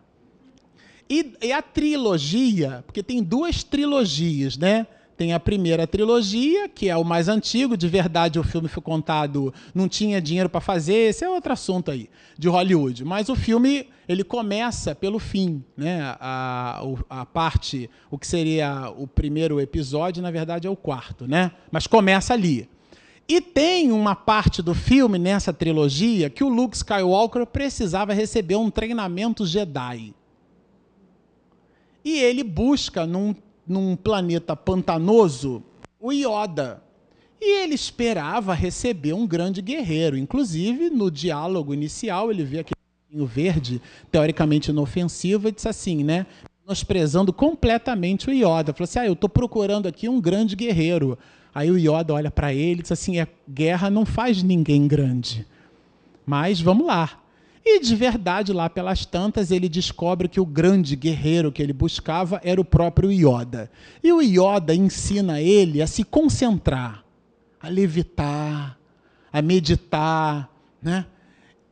E a trilogia, porque tem 2 trilogias, né? Tem a primeira trilogia, que é o mais antigo, de verdade o filme foi contado, não tinha dinheiro para fazer, esse é outro assunto aí, de Hollywood. Mas o filme, ele começa pelo fim, né? A parte, o que seria o primeiro episódio, na verdade é o 4º, né? Mas começa ali. E tem uma parte do filme, nessa trilogia, que o Luke Skywalker precisava receber um treinamento Jedi. E ele busca, num planeta pantanoso, o Yoda. E ele esperava receber um grande guerreiro. Inclusive, no diálogo inicial, ele vê aquele verde, teoricamente inofensivo, e disse assim, né? Menosprezando completamente o Yoda. Falou assim, eu estou procurando aqui um grande guerreiro. Aí o Yoda olha para ele e diz assim, guerra não faz ninguém grande. Mas vamos lá. E de verdade, lá pelas tantas, ele descobre que o grande guerreiro que ele buscava era o próprio Yoda. E o Yoda ensina ele a se concentrar, a levitar, a meditar, né?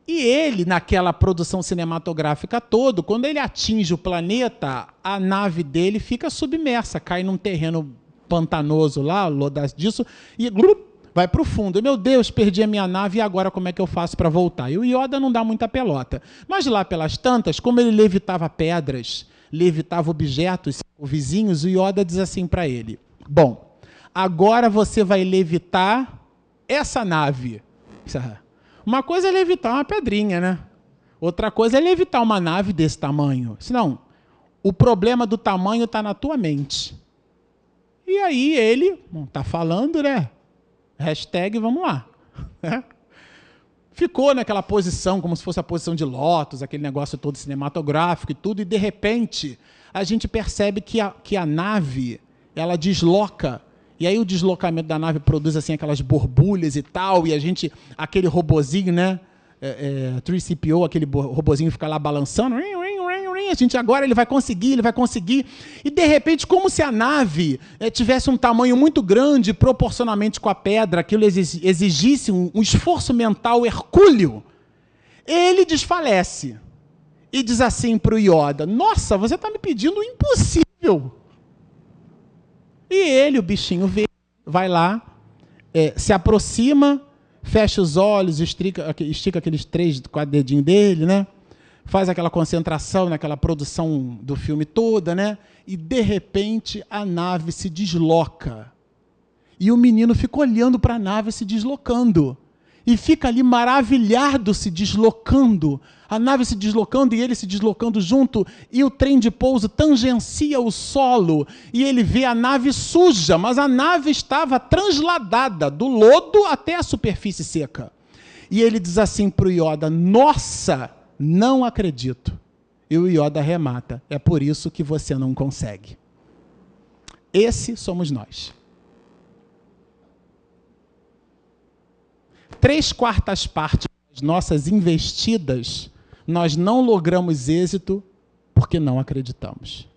E ele, naquela produção cinematográfica toda, quando ele atinge o planeta, a nave dele fica submersa, cai num terreno pantanoso lá, lodadiço, e vai para o fundo. Meu Deus, perdi a minha nave, e agora como é que eu faço para voltar? E o Yoda não dá muita pelota. Mas lá pelas tantas, como ele levitava pedras, levitava objetos vizinhos, o Yoda diz assim para ele: bom, agora você vai levitar essa nave. Uma coisa é levitar uma pedrinha, né? Outra coisa é levitar uma nave desse tamanho. Senão, o problema do tamanho está na tua mente. E aí ele, está falando, né? Hashtag vamos lá. Ficou naquela posição, como se fosse a posição de lótus, aquele negócio todo cinematográfico e tudo, e de repente a gente percebe que a nave, ela desloca. E aí o deslocamento da nave produz assim aquelas borbulhas e tal, e a gente, aquele robozinho, né, 3CPO, aquele robozinho fica lá balançando, a gente agora ele vai conseguir, e de repente, como se a nave tivesse um tamanho muito grande, proporcionalmente com a pedra, aquilo exigisse um esforço mental hercúleo, ele desfalece e diz assim para o Yoda: nossa, você está me pedindo o impossível. E ele, o bichinho verde, vai lá, se aproxima, fecha os olhos, estica aqueles 3, 4 dedinhos dele, né? Faz aquela concentração naquela produção do filme toda, né? E, de repente, a nave se desloca. E o menino fica olhando para a nave se deslocando. E fica ali maravilhado se deslocando. A nave se deslocando e ele se deslocando junto. E o trem de pouso tangencia o solo. E ele vê a nave suja, mas a nave estava transladada do lodo até a superfície seca. E ele diz assim para o Yoda: nossa, não acredito. E o Yoda remata: é por isso que você não consegue. Esse somos nós. 3/4 partes das nossas investidas, nós não logramos êxito porque não acreditamos.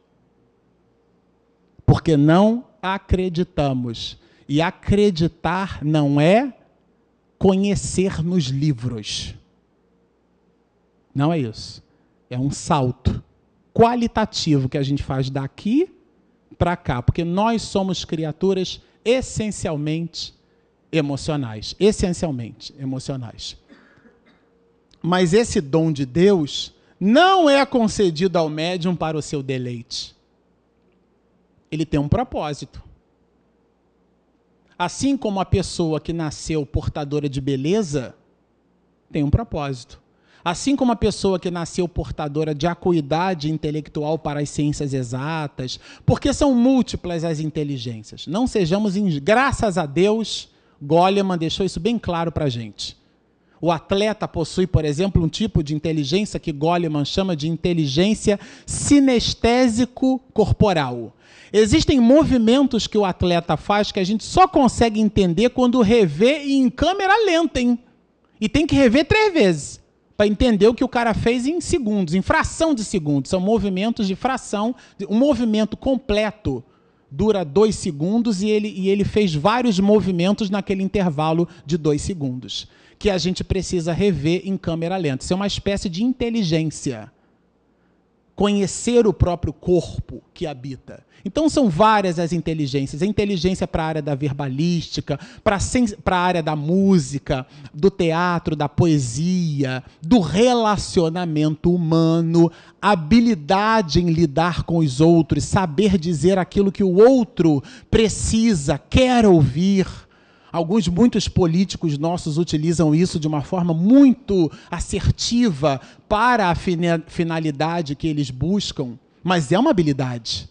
Porque não acreditamos. E acreditar não é conhecer nos livros. Não é isso. É um salto qualitativo que a gente faz daqui para cá, porque nós somos criaturas essencialmente emocionais. Essencialmente emocionais. Mas esse dom de Deus não é concedido ao médium para o seu deleite. Ele tem um propósito. Assim como a pessoa que nasceu portadora de beleza tem um propósito. Assim como a pessoa que nasceu portadora de acuidade intelectual para as ciências exatas, porque são múltiplas as inteligências. Não sejamos, graças a Deus, Goleman deixou isso bem claro para a gente. O atleta possui, por exemplo, um tipo de inteligência que Goleman chama de inteligência sinestésico-corporal. Existem movimentos que o atleta faz que a gente só consegue entender quando revê em câmera lenta, hein? E tem que rever 3 vezes para entender o que o cara fez em segundos, em fração de segundos. São movimentos de fração. Um movimento completo dura 2 segundos e ele fez vários movimentos naquele intervalo de 2 segundos, que a gente precisa rever em câmera lenta. Isso é uma espécie de inteligência. Conhecer o próprio corpo que habita. Então, são várias as inteligências. A inteligência para a área da verbalística, para a área da música, do teatro, da poesia, do relacionamento humano, habilidade em lidar com os outros, saber dizer aquilo que o outro precisa, quer ouvir. Muitos políticos nossos utilizam isso de uma forma muito assertiva para a finalidade que eles buscam, mas é uma habilidade.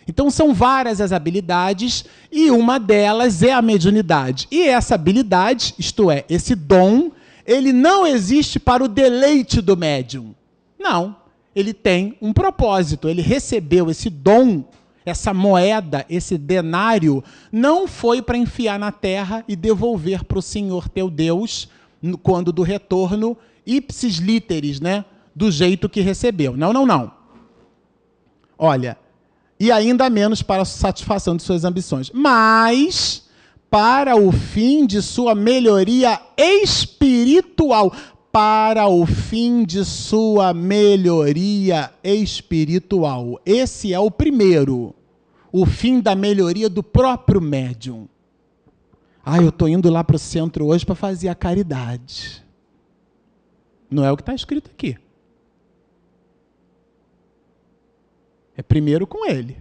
Então, são várias as habilidades e uma delas é a mediunidade. E essa habilidade, isto é, esse dom, ele não existe para o deleite do médium. Não, ele tem um propósito, ele recebeu esse dom. Essa moeda, esse denário, não foi para enfiar na terra e devolver para o Senhor teu Deus quando do retorno ipsis literis, né? Do jeito que recebeu. Não, não, não. Olha, e ainda menos para a satisfação de suas ambições, mas para o fim de sua melhoria espiritual. Para o fim de sua melhoria espiritual. Esse é o primeiro. O fim da melhoria do próprio médium. Eu estou indo lá para o centro hoje para fazer a caridade. Não é o que está escrito aqui. É primeiro com ele.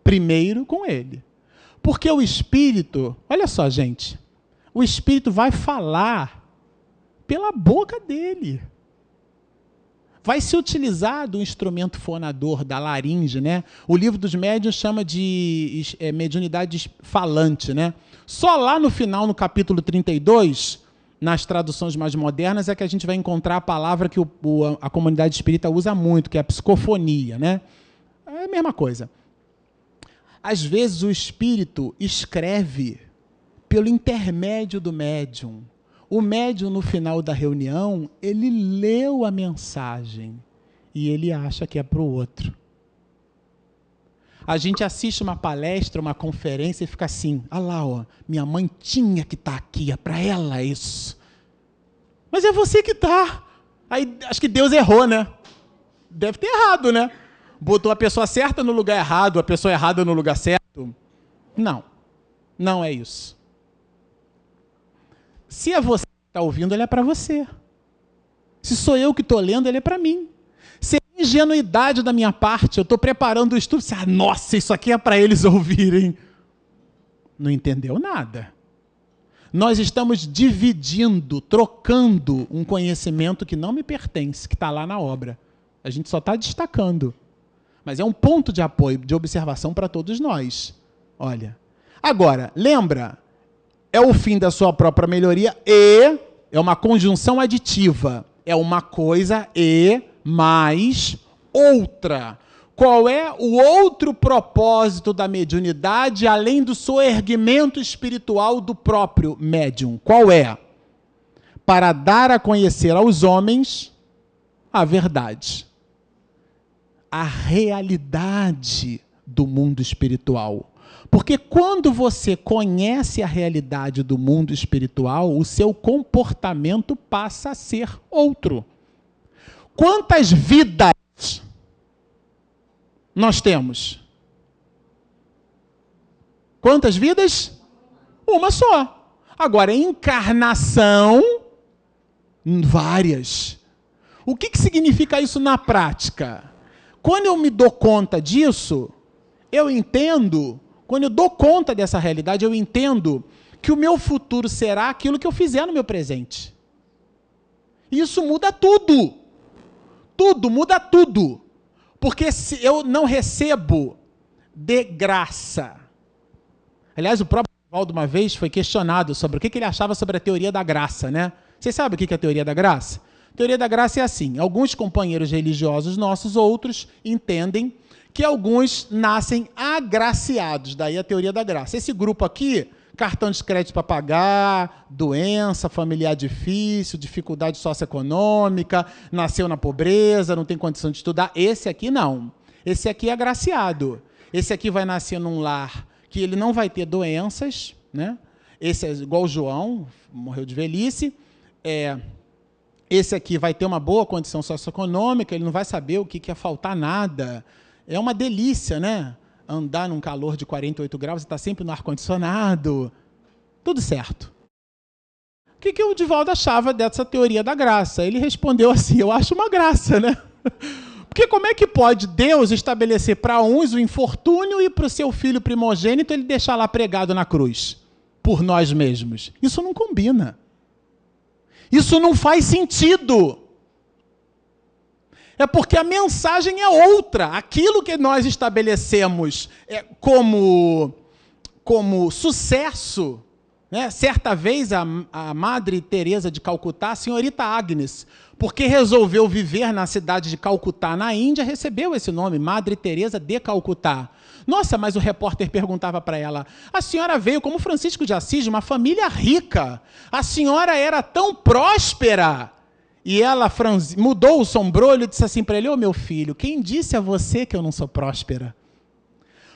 Primeiro com ele. Porque o espírito, olha só, gente, o espírito vai falar pela boca dele. Vai se utilizar do instrumento fonador, da laringe, né? O livro dos médiuns chama de mediunidade falante, né? Só lá no final, no capítulo 32, nas traduções mais modernas, é que a gente vai encontrar a palavra que a comunidade espírita usa muito, que é a psicofonia, né? É a mesma coisa. Às vezes o espírito escreve pelo intermédio do médium. O médium, no final da reunião, ele leu a mensagem e ele acha que é para o outro. A gente assiste uma palestra, uma conferência e fica assim, lá, ó, minha mãe tinha que estar aqui, é para ela isso. Mas é você que está. Aí acho que Deus errou, né? Deve ter errado, né? Botou a pessoa certa no lugar errado, a pessoa errada no lugar certo. Não, não é isso. Se é você que está ouvindo, ele é para você. Se sou eu que estou lendo, ele é para mim. Se é ingenuidade da minha parte, eu estou preparando o estudo, nossa, isso aqui é para eles ouvirem. Não entendeu nada. Nós estamos dividindo, trocando um conhecimento que não me pertence, que está lá na obra. A gente só está destacando. Mas é um ponto de apoio, de observação para todos nós. Olha. Agora, lembra, é o fim da sua própria melhoria e é uma conjunção aditiva. É uma coisa e mais outra. Qual é o outro propósito da mediunidade, além do soerguimento espiritual do próprio médium? Qual é? Para dar a conhecer aos homens a verdade. A realidade do mundo espiritual. Porque quando você conhece a realidade do mundo espiritual, o seu comportamento passa a ser outro. Quantas vidas nós temos? Quantas vidas? Uma só. Agora, encarnação, várias. O que significa isso na prática? Quando eu me dou conta disso, eu entendo, quando eu dou conta dessa realidade, eu entendo que o meu futuro será aquilo que eu fizer no meu presente. Isso muda tudo. Tudo, muda tudo. Porque se eu não recebo de graça. Aliás, o próprio Valdo uma vez foi questionado sobre o que ele achava sobre a teoria da graça, né? Vocês sabem o que é a teoria da graça? A teoria da graça é assim, alguns companheiros religiosos nossos, outros, entendem que alguns nascem agraciados, daí a teoria da graça. Esse grupo aqui, cartão de crédito para pagar, doença, familiar difícil, dificuldade socioeconômica, nasceu na pobreza, não tem condição de estudar, esse aqui não. Esse aqui é agraciado. Esse aqui vai nascer num lar que ele não vai ter doenças, né? Esse é igual o João, morreu de velhice, esse aqui vai ter uma boa condição socioeconômica, ele não vai saber o que é faltar nada. É uma delícia, né? Andar num calor de 48 graus e estar sempre no ar-condicionado. Tudo certo. O que o Divaldo achava dessa teoria da graça? Ele respondeu assim, eu acho uma graça, né? Porque como é que pode Deus estabelecer para uns o infortúnio e para o seu filho primogênito ele deixar lá pregado na cruz? Por nós mesmos. Isso não combina. Isso não faz sentido. É porque a mensagem é outra. Aquilo que nós estabelecemos como sucesso, né? Certa vez a Madre Teresa de Calcutá, a senhorita Agnes, porque resolveu viver na cidade de Calcutá, na Índia, recebeu esse nome, Madre Teresa de Calcutá. Nossa, mas o repórter perguntava para ela, a senhora veio como Francisco de Assis, de uma família rica, a senhora era tão próspera. E ela mudou o sombrolho e disse assim para ele, ô meu filho, quem disse a você que eu não sou próspera?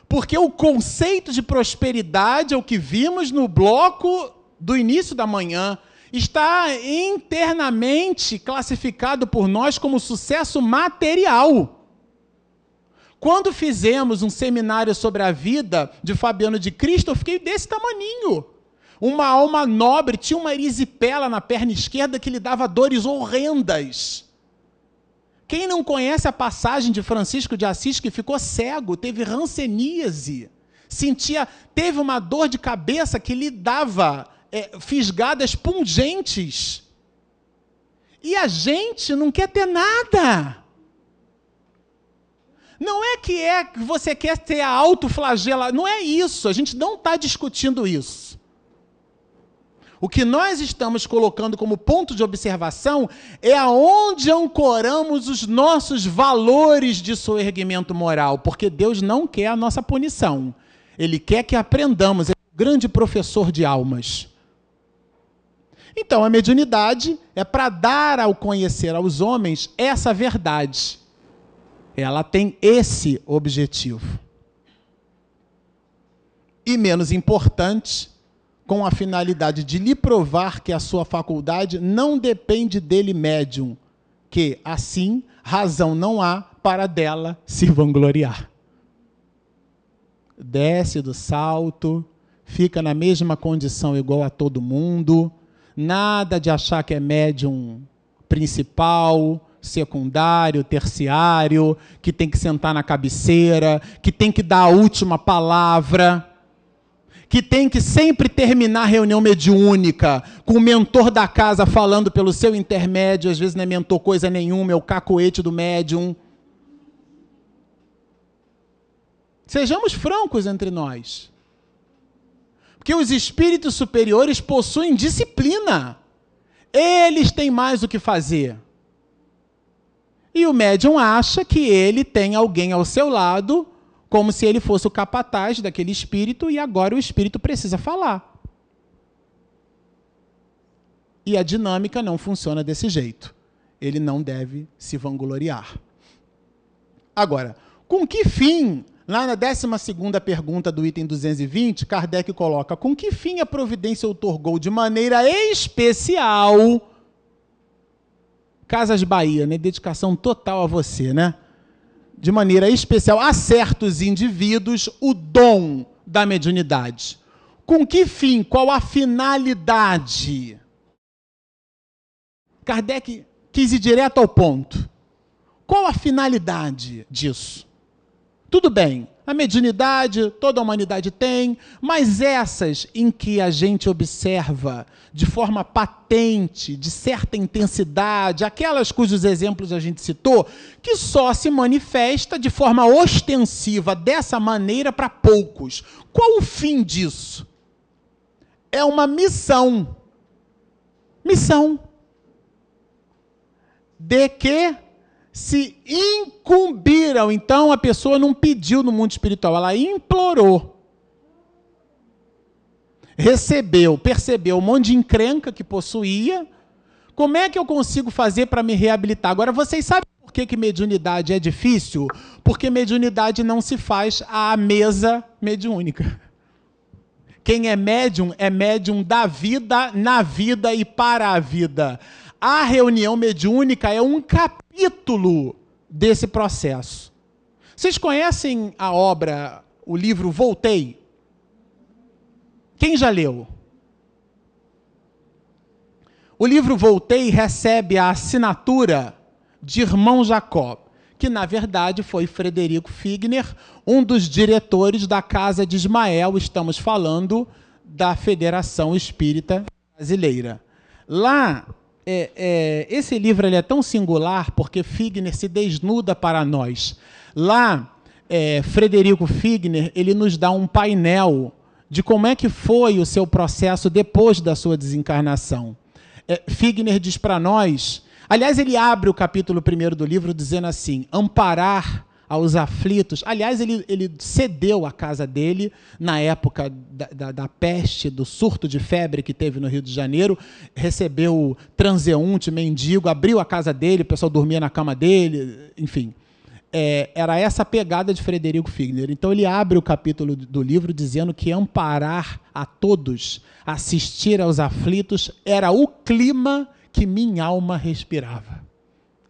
Porque o conceito de prosperidade, é o que vimos no bloco do início da manhã, está internamente classificado por nós como sucesso material. Quando fizemos um seminário sobre a vida de Fabiano de Cristo, eu fiquei desse tamaninho. Uma alma nobre, tinha uma erisipela na perna esquerda que lhe dava dores horrendas. Quem não conhece a passagem de Francisco de Assis, que ficou cego, teve hanseníase, teve uma dor de cabeça que lhe dava fisgadas pungentes. E a gente não quer ter nada. Não é que você quer ter a autoflagela, não é isso, a gente não está discutindo isso. O que nós estamos colocando como ponto de observação é aonde ancoramos os nossos valores de soerguimento moral, porque Deus não quer a nossa punição. Ele quer que aprendamos, é um grande professor de almas. Então, a mediunidade é para dar ao conhecer aos homens essa verdade. Ela tem esse objetivo. E, menos importante, com a finalidade de lhe provar que a sua faculdade não depende dele médium, que, assim, razão não há para dela se vangloriar. Desce do salto, fica na mesma condição igual a todo mundo, nada de achar que é médium principal, secundário, terciário, que tem que sentar na cabeceira, que tem que dar a última palavra, que tem que sempre terminar a reunião mediúnica com o mentor da casa falando pelo seu intermédio, às vezes não é mentor coisa nenhuma, é o cacoete do médium. Sejamos francos entre nós. Porque os espíritos superiores possuem disciplina. Eles têm mais o que fazer. E o médium acha que ele tem alguém ao seu lado, como se ele fosse o capataz daquele espírito, e agora o espírito precisa falar. E a dinâmica não funciona desse jeito. Ele não deve se vangloriar. Agora, com que fim, lá na 12ª pergunta do item 220, Kardec coloca, com que fim a providência outorgou de maneira especial, Casas Bahia, né? Dedicação total a você, né? De maneira especial, a certos indivíduos, o dom da mediunidade. Com que fim? Qual a finalidade? Kardec quis ir direto ao ponto. Qual a finalidade disso? Tudo bem, a mediunidade toda a humanidade tem, mas essas em que a gente observa de forma patente, de certa intensidade, aquelas cujos exemplos a gente citou, que só se manifesta de forma ostensiva dessa maneira para poucos. Qual o fim disso? É uma missão. Missão. De que se incumbiram. Então, a pessoa não pediu no mundo espiritual, ela implorou. Recebeu, percebeu um monte de encrenca que possuía. Como é que eu consigo fazer para me reabilitar? Agora, vocês sabem por que mediunidade é difícil? Porque mediunidade não se faz à mesa mediúnica. Quem é médium da vida, na vida e para a vida. A reunião mediúnica é um capítulo desse processo. Vocês conhecem a obra, o livro Voltei? Quem já leu? O livro Voltei recebe a assinatura de Irmão Jacó, que na verdade foi Frederico Figner, um dos diretores da Casa de Ismael, estamos falando da Federação Espírita Brasileira. Lá, esse livro ele é tão singular porque Figner se desnuda para nós. Lá, Frederico Figner, ele nos dá um painel de como é que foi o seu processo depois da sua desencarnação. Figner diz para nós Aliás, ele abre o capítulo 1º do livro dizendo assim, amparar aos aflitos. Aliás, ele cedeu a casa dele na época da peste, do surto de febre que teve no Rio de Janeiro, recebeu transeunte, mendigo, abriu a casa dele, o pessoal dormia na cama dele, enfim. Era essa a pegada de Frederico Figner. Então ele abre o capítulo do livro dizendo que amparar a todos, assistir aos aflitos, era o clima que minha alma respirava.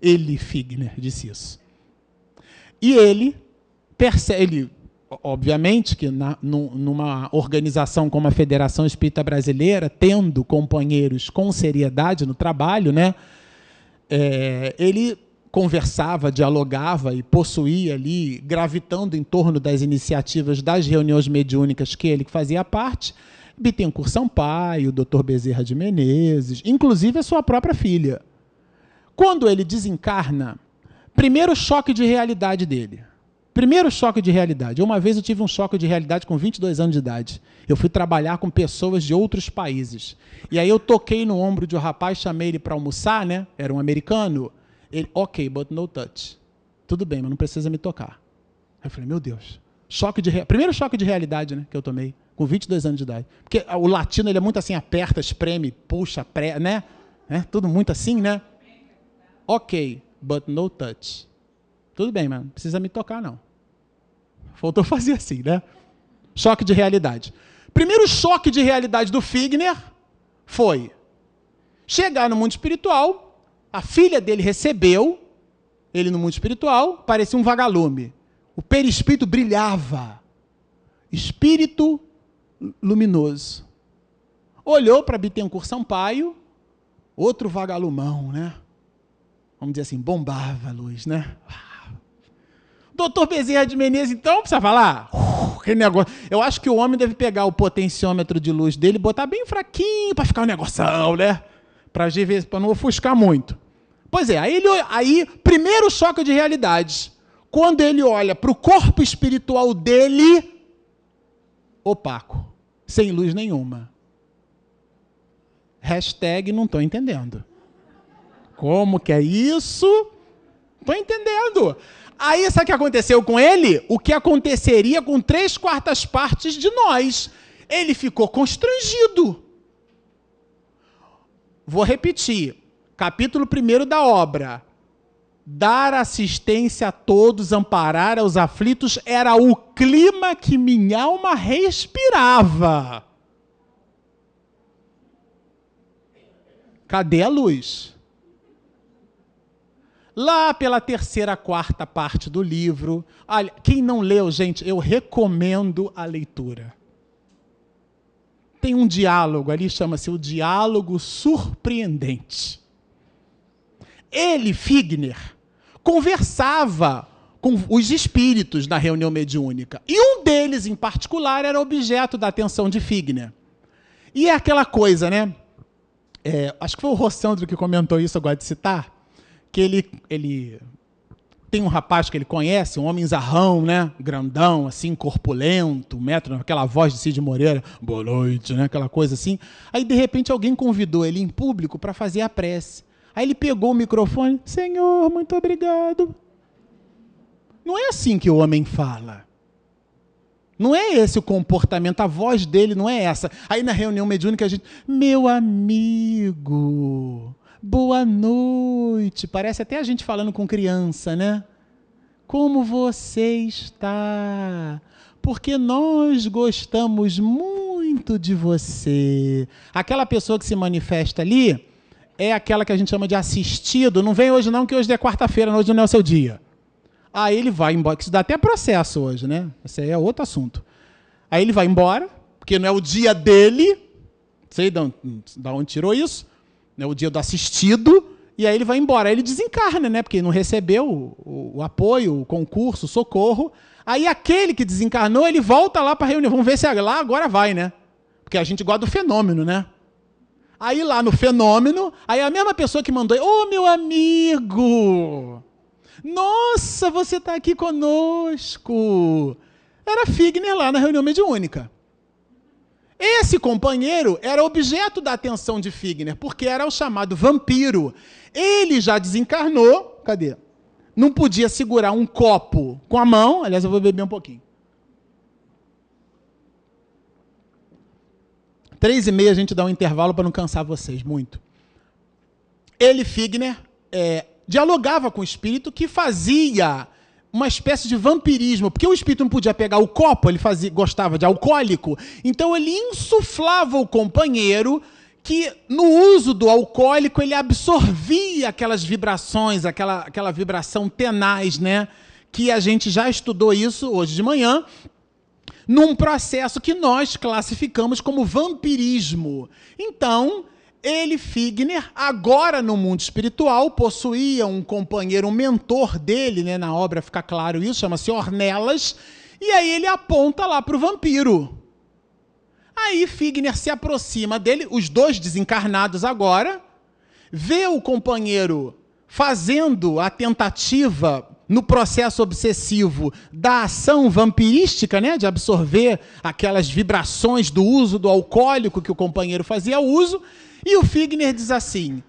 Ele, Figner, disse isso. E ele percebe, obviamente, que numa organização como a Federação Espírita Brasileira, tendo companheiros com seriedade no trabalho, né, ele conversava, dialogava e possuía ali, gravitando em torno das iniciativas das reuniões mediúnicas que ele fazia parte, Bittencourt Sampaio, o Dr. Bezerra de Menezes, inclusive a sua própria filha. Quando ele desencarna, primeiro choque de realidade dele. Primeiro choque de realidade. Uma vez eu tive um choque de realidade com 22 anos de idade. Eu fui trabalhar com pessoas de outros países. E aí eu toquei no ombro de um rapaz, chamei ele para almoçar, né? Era um americano. Ele, ok, but no touch. Tudo bem, mas não precisa me tocar. Aí eu falei, meu Deus. Primeiro choque de realidade, né, que eu tomei, com 22 anos de idade. Porque o latino, ele é muito assim, aperta, espreme, puxa, né? Tudo muito assim, né? Ok, but no touch. Tudo bem, mas não precisa me tocar, não. Faltou fazer assim, né? Choque de realidade. Primeiro choque de realidade do Figner foi chegar no mundo espiritual, a filha dele recebeu ele no mundo espiritual, parecia um vagalume. O perispírito brilhava. Espírito luminoso. Olhou para Bittencourt Sampaio, outro vagalumão, né? Vamos dizer assim, bombava a luz, né? Doutor Bezerra de Menezes, então, precisa falar? Que negócio. Eu acho que o homem deve pegar o potenciômetro de luz dele e botar bem fraquinho para ficar um negoção, né? Para não ofuscar muito. Pois é, aí primeiro choque de realidade. Quando ele olha para o corpo espiritual dele, opaco, sem luz nenhuma. Hashtag não estou entendendo. Como que é isso? Estou entendendo. Aí, sabe o que aconteceu com ele? O que aconteceria com 3/4 partes de nós. Ele ficou constrangido. Vou repetir. Capítulo 1º da obra. Dar assistência a todos, amparar aos aflitos, era o clima que minha alma respirava. Cadê a luz? Lá pela 3ª, 4ª parte do livro, olha, quem não leu, gente, eu recomendo a leitura. Tem um diálogo ali, chama-se o diálogo surpreendente. Ele, Figner, conversava com os espíritos na reunião mediúnica. E um deles, em particular, era objeto da atenção de Figner. E é aquela coisa, né? Acho que foi o Rossandro que comentou isso, eu gosto de citar, que ele tem um rapaz que ele conhece, um homem zarrão, né? Grandão, assim, corpulento, metro, aquela voz de Cid Moreira, boa noite, né? Aquela coisa assim. Aí, de repente, alguém convidou ele em público para fazer a prece. Aí ele pegou o microfone, Senhor, muito obrigado. Não é assim que o homem fala. Não é esse o comportamento, a voz dele não é essa. Aí na reunião mediúnica a gente, meu amigo, boa noite. Parece até a gente falando com criança, né? Como você está? Porque nós gostamos muito de você. Aquela pessoa que se manifesta ali é aquela que a gente chama de assistido. Não vem hoje não, que hoje é quarta-feira, hoje não é o seu dia. Aí ele vai embora, que isso dá até processo hoje, né? Esse aí é outro assunto. Aí ele vai embora, porque não é o dia dele, não sei de onde tirou isso, não é o dia do assistido, e aí ele vai embora. Aí ele desencarna, né? Porque não recebeu o apoio, o concurso, o socorro. Aí aquele que desencarnou, ele volta lá para a reunião. Vamos ver se lá agora vai, né? Porque a gente gosta do fenômeno, né? Aí lá no fenômeno, aí a mesma pessoa que mandou, ô meu amigo, nossa, você está aqui conosco. Era Figner lá na reunião mediúnica. Esse companheiro era objeto da atenção de Figner, porque era o chamado vampiro. Ele já desencarnou, cadê? Não podia segurar um copo com a mão, aliás, eu vou beber um pouquinho. 3h30 a gente dá um intervalo para não cansar vocês muito. Ele, Figner, dialogava com o espírito que fazia uma espécie de vampirismo, porque o espírito não podia pegar o copo, ele gostava de alcoólico, então ele insuflava o companheiro que, no uso do alcoólico, ele absorvia aquelas vibrações, aquela vibração tenaz, né? Que a gente já estudou isso hoje de manhã, num processo que nós classificamos como vampirismo. Então, ele, Figner, agora no mundo espiritual, possuía um companheiro, um mentor dele, né, na obra fica claro isso, chama-se Ornelas, e aí ele aponta lá para o vampiro. Aí Figner se aproxima dele, os dois desencarnados agora, vê o companheiro fazendo a tentativa no processo obsessivo da ação vampirística, né, de absorver aquelas vibrações do uso do alcoólico que o companheiro fazia uso, e o Figner diz assim,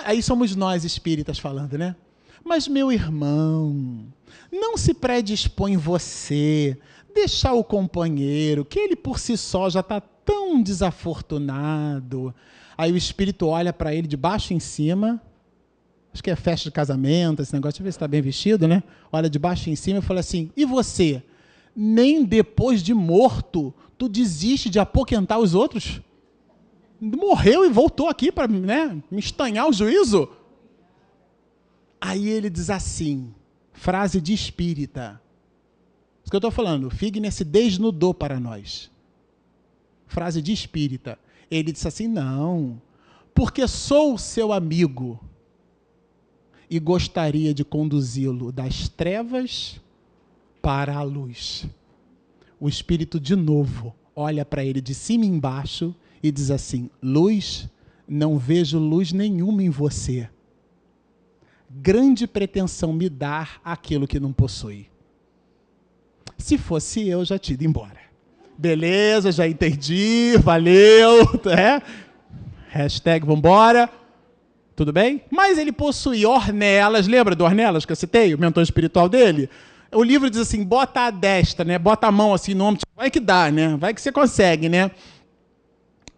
aí somos nós espíritas falando, né? Mas, meu irmão, não se predispõe você, deixar o companheiro, que ele por si só já está tão desafortunado. Aí o espírito olha para ele de baixo em cima, acho que é festa de casamento, esse negócio, deixa eu ver se está bem vestido, né? Olha de baixo em cima e fala assim, e você? Nem depois de morto, tu desiste de apoquentar os outros? Morreu e voltou aqui para, né, me estanhar o juízo? Aí ele diz assim, frase de espírita. Isso que eu estou falando, Figner se desnudou para nós. Frase de espírita. Ele disse assim, não, porque sou seu amigo e gostaria de conduzi-lo das trevas para a luz. O espírito de novo olha para ele de cima e embaixo e diz assim, luz, não vejo luz nenhuma em você. Grande pretensão me dar aquilo que não possui. Se fosse eu, já tinha ido embora. Beleza, já entendi, valeu, Hashtag vambora. Tudo bem? Mas ele possuía Ornelas, lembra do Ornelas que eu citei, o mentor espiritual dele? O livro diz assim, bota a destra, né? Bota a mão assim no ombro, vai que dá, né? Vai que você consegue, né?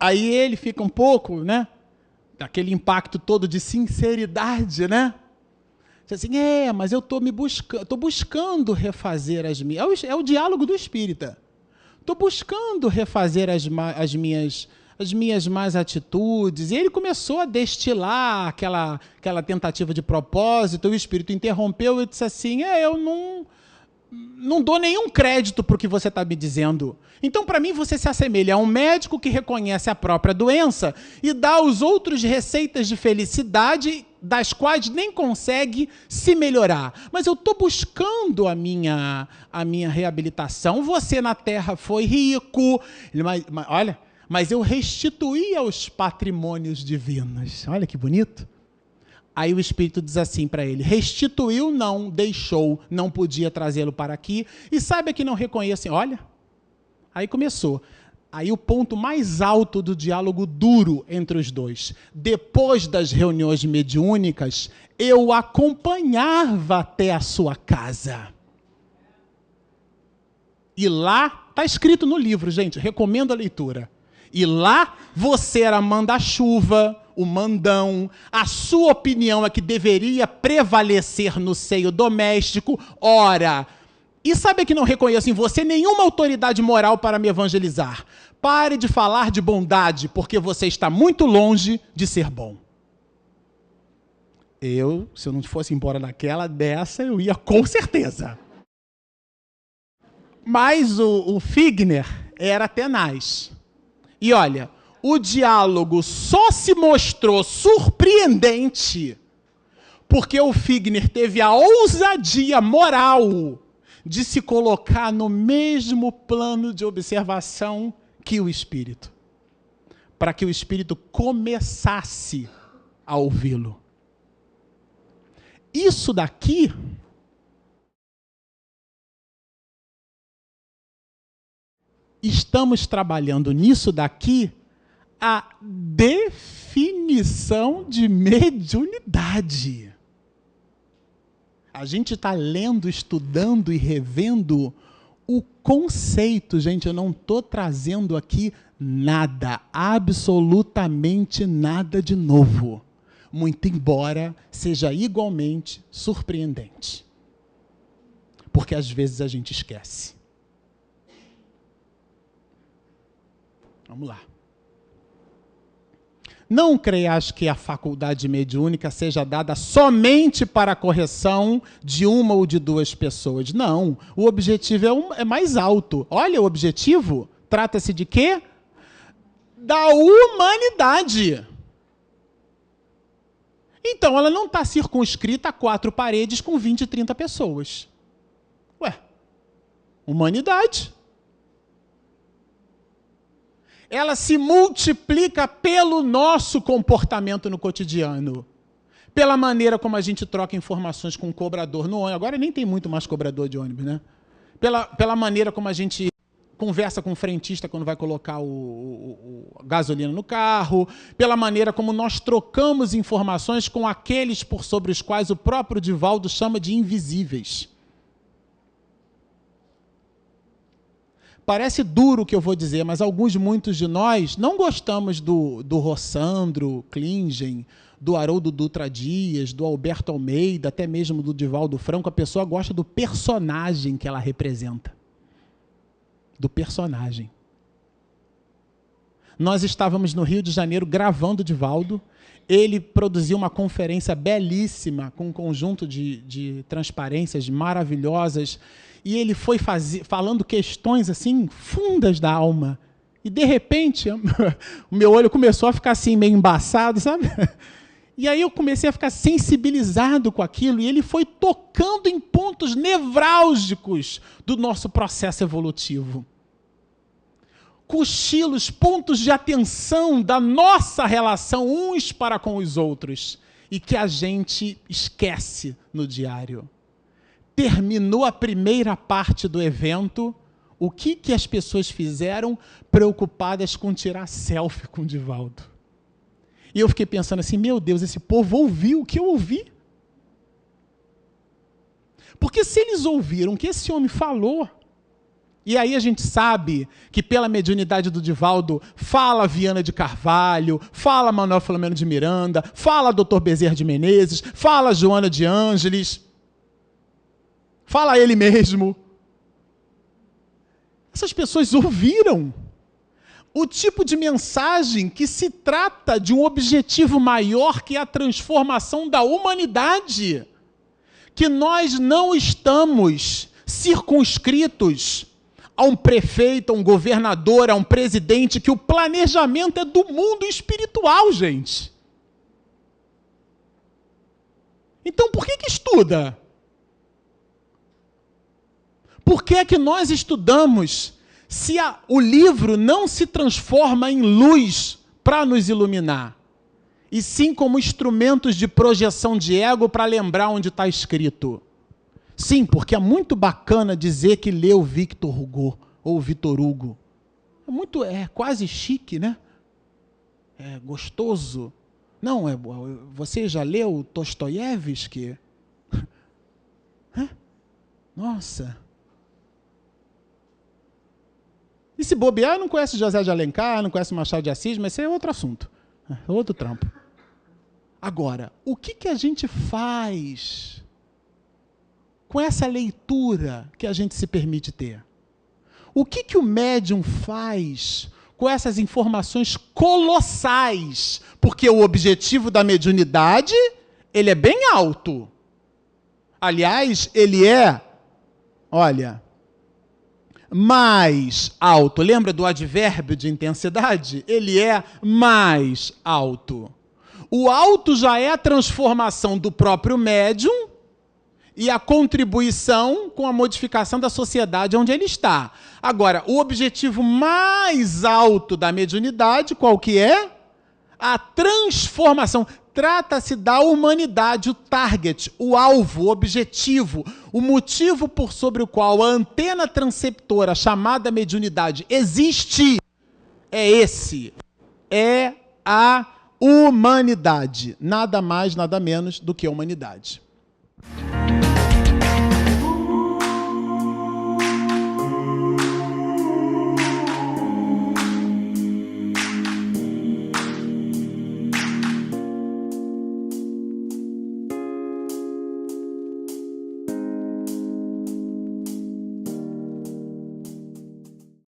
Aí ele fica um pouco, né? Aquele impacto todo de sinceridade, né? Diz assim, mas eu estou buscando refazer as minhas... É o diálogo do espírita. Estou buscando refazer as minhas más atitudes. E ele começou a destilar aquela tentativa de propósito, o espírito interrompeu e disse assim, eu não dou nenhum crédito para o que você está me dizendo. Então, para mim, você se assemelha a um médico que reconhece a própria doença e dá aos outros receitas de felicidade das quais nem consegue se melhorar. Mas eu estou buscando a minha reabilitação. Você na Terra foi rico. Mas eu restituí aos patrimônios divinos. Olha que bonito. Aí o espírito diz assim para ele, restituiu, não, deixou, não podia trazê-lo para aqui. E sabe que não reconhecem, olha, aí começou. Aí o ponto mais alto do diálogo duro entre os dois. Depois das reuniões mediúnicas, eu acompanhava até a sua casa. E lá, está escrito no livro, gente, recomendo a leitura. E lá você era manda-chuva, o mandão, a sua opinião é que deveria prevalecer no seio doméstico. Ora, e sabe que não reconheço em você nenhuma autoridade moral para me evangelizar? Pare de falar de bondade, porque você está muito longe de ser bom. Se eu não fosse embora dessa, eu ia com certeza. Mas o Figner era tenaz. E olha, o diálogo só se mostrou surpreendente porque o Figner teve a ousadia moral de se colocar no mesmo plano de observação que o espírito, para que o espírito começasse a ouvi-lo. Isso daqui estamos trabalhando nisso daqui a definição de mediunidade. A gente está lendo, estudando e revendo o conceito. Gente, eu não estou trazendo aqui nada, absolutamente nada de novo. Muito embora seja igualmente surpreendente. Porque às vezes a gente esquece. Vamos lá. Não creias que a faculdade mediúnica seja dada somente para a correção de uma ou de duas pessoas. Não, o objetivo é mais alto. Olha, o objetivo trata-se de quê? Da humanidade. Então, ela não está circunscrita a 4 paredes com 20, 30 pessoas. Ué, humanidade. Ela se multiplica pelo nosso comportamento no cotidiano. Pela maneira como a gente troca informações com o cobrador no ônibus. Agora nem tem muito mais cobrador de ônibus, né? Pela maneira como a gente conversa com o frentista quando vai colocar a gasolina no carro. Pela maneira como nós trocamos informações com aqueles por sobre os quais o próprio Divaldo chama de invisíveis. Parece duro o que eu vou dizer, mas muitos de nós não gostamos do Rossandro Klingen, do Haroldo Dutra Dias, do Alberto Almeida, até mesmo do Divaldo Franco. A pessoa gosta do personagem que ela representa. Do personagem. Nós estávamos no Rio de Janeiro gravando o Divaldo. Ele produziu uma conferência belíssima, com um conjunto de transparências maravilhosas, e ele foi falando questões assim fundas da alma. E, de repente, o meu olho começou a ficar assim, meio embaçado, sabe? E aí eu comecei a ficar sensibilizado com aquilo, e ele foi tocando em pontos nevrálgicos do nosso processo evolutivo. Cochilos, pontos de atenção da nossa relação uns para com os outros, e que a gente esquece no diário. Terminou a primeira parte do evento, o que as pessoas fizeram? Preocupadas com tirar selfie com o Divaldo. E eu fiquei pensando assim, meu Deus, esse povo ouviu o que eu ouvi. Porque se eles ouviram o que esse homem falou, e aí a gente sabe que pela mediunidade do Divaldo, fala Viana de Carvalho, fala Manuel Filomeno de Miranda, fala Dr. Bezerra de Menezes, fala Joana de Ângeles, fala ele mesmo. Essas pessoas ouviram o tipo de mensagem que se trata de um objetivo maior, que é a transformação da humanidade. Que nós não estamos circunscritos a um prefeito, a um governador, a um presidente, que o planejamento é do mundo espiritual, gente. Então, por que estuda? Por que é que nós estudamos se o livro não se transforma em luz para nos iluminar, e sim como instrumentos de projeção de ego para lembrar onde está escrito? Sim, porque é muito bacana dizer que leu Victor Hugo ou Vitor Hugo. É quase chique, né? É gostoso. Não, você já leu Dostoiévski? Nossa. E se bobear, não conhece José de Alencar, não conhece Machado de Assis, mas isso é outro assunto, é outro trampo. Agora, o que a gente faz com essa leitura que a gente se permite ter? O que o médium faz com essas informações colossais? Porque o objetivo da mediunidade, ele é bem alto. Aliás, ele é, olha, mais alto. Lembra do advérbio de intensidade? Ele é mais alto. O alto já é a transformação do próprio médium e a contribuição com a modificação da sociedade onde ele está. Agora, o objetivo mais alto da mediunidade, qual que é? A transformação. Trata-se da humanidade, o target, o alvo, o objetivo, o motivo por sobre o qual a antena transceptora chamada mediunidade existe. É esse. É a humanidade. Nada mais, nada menos do que a humanidade.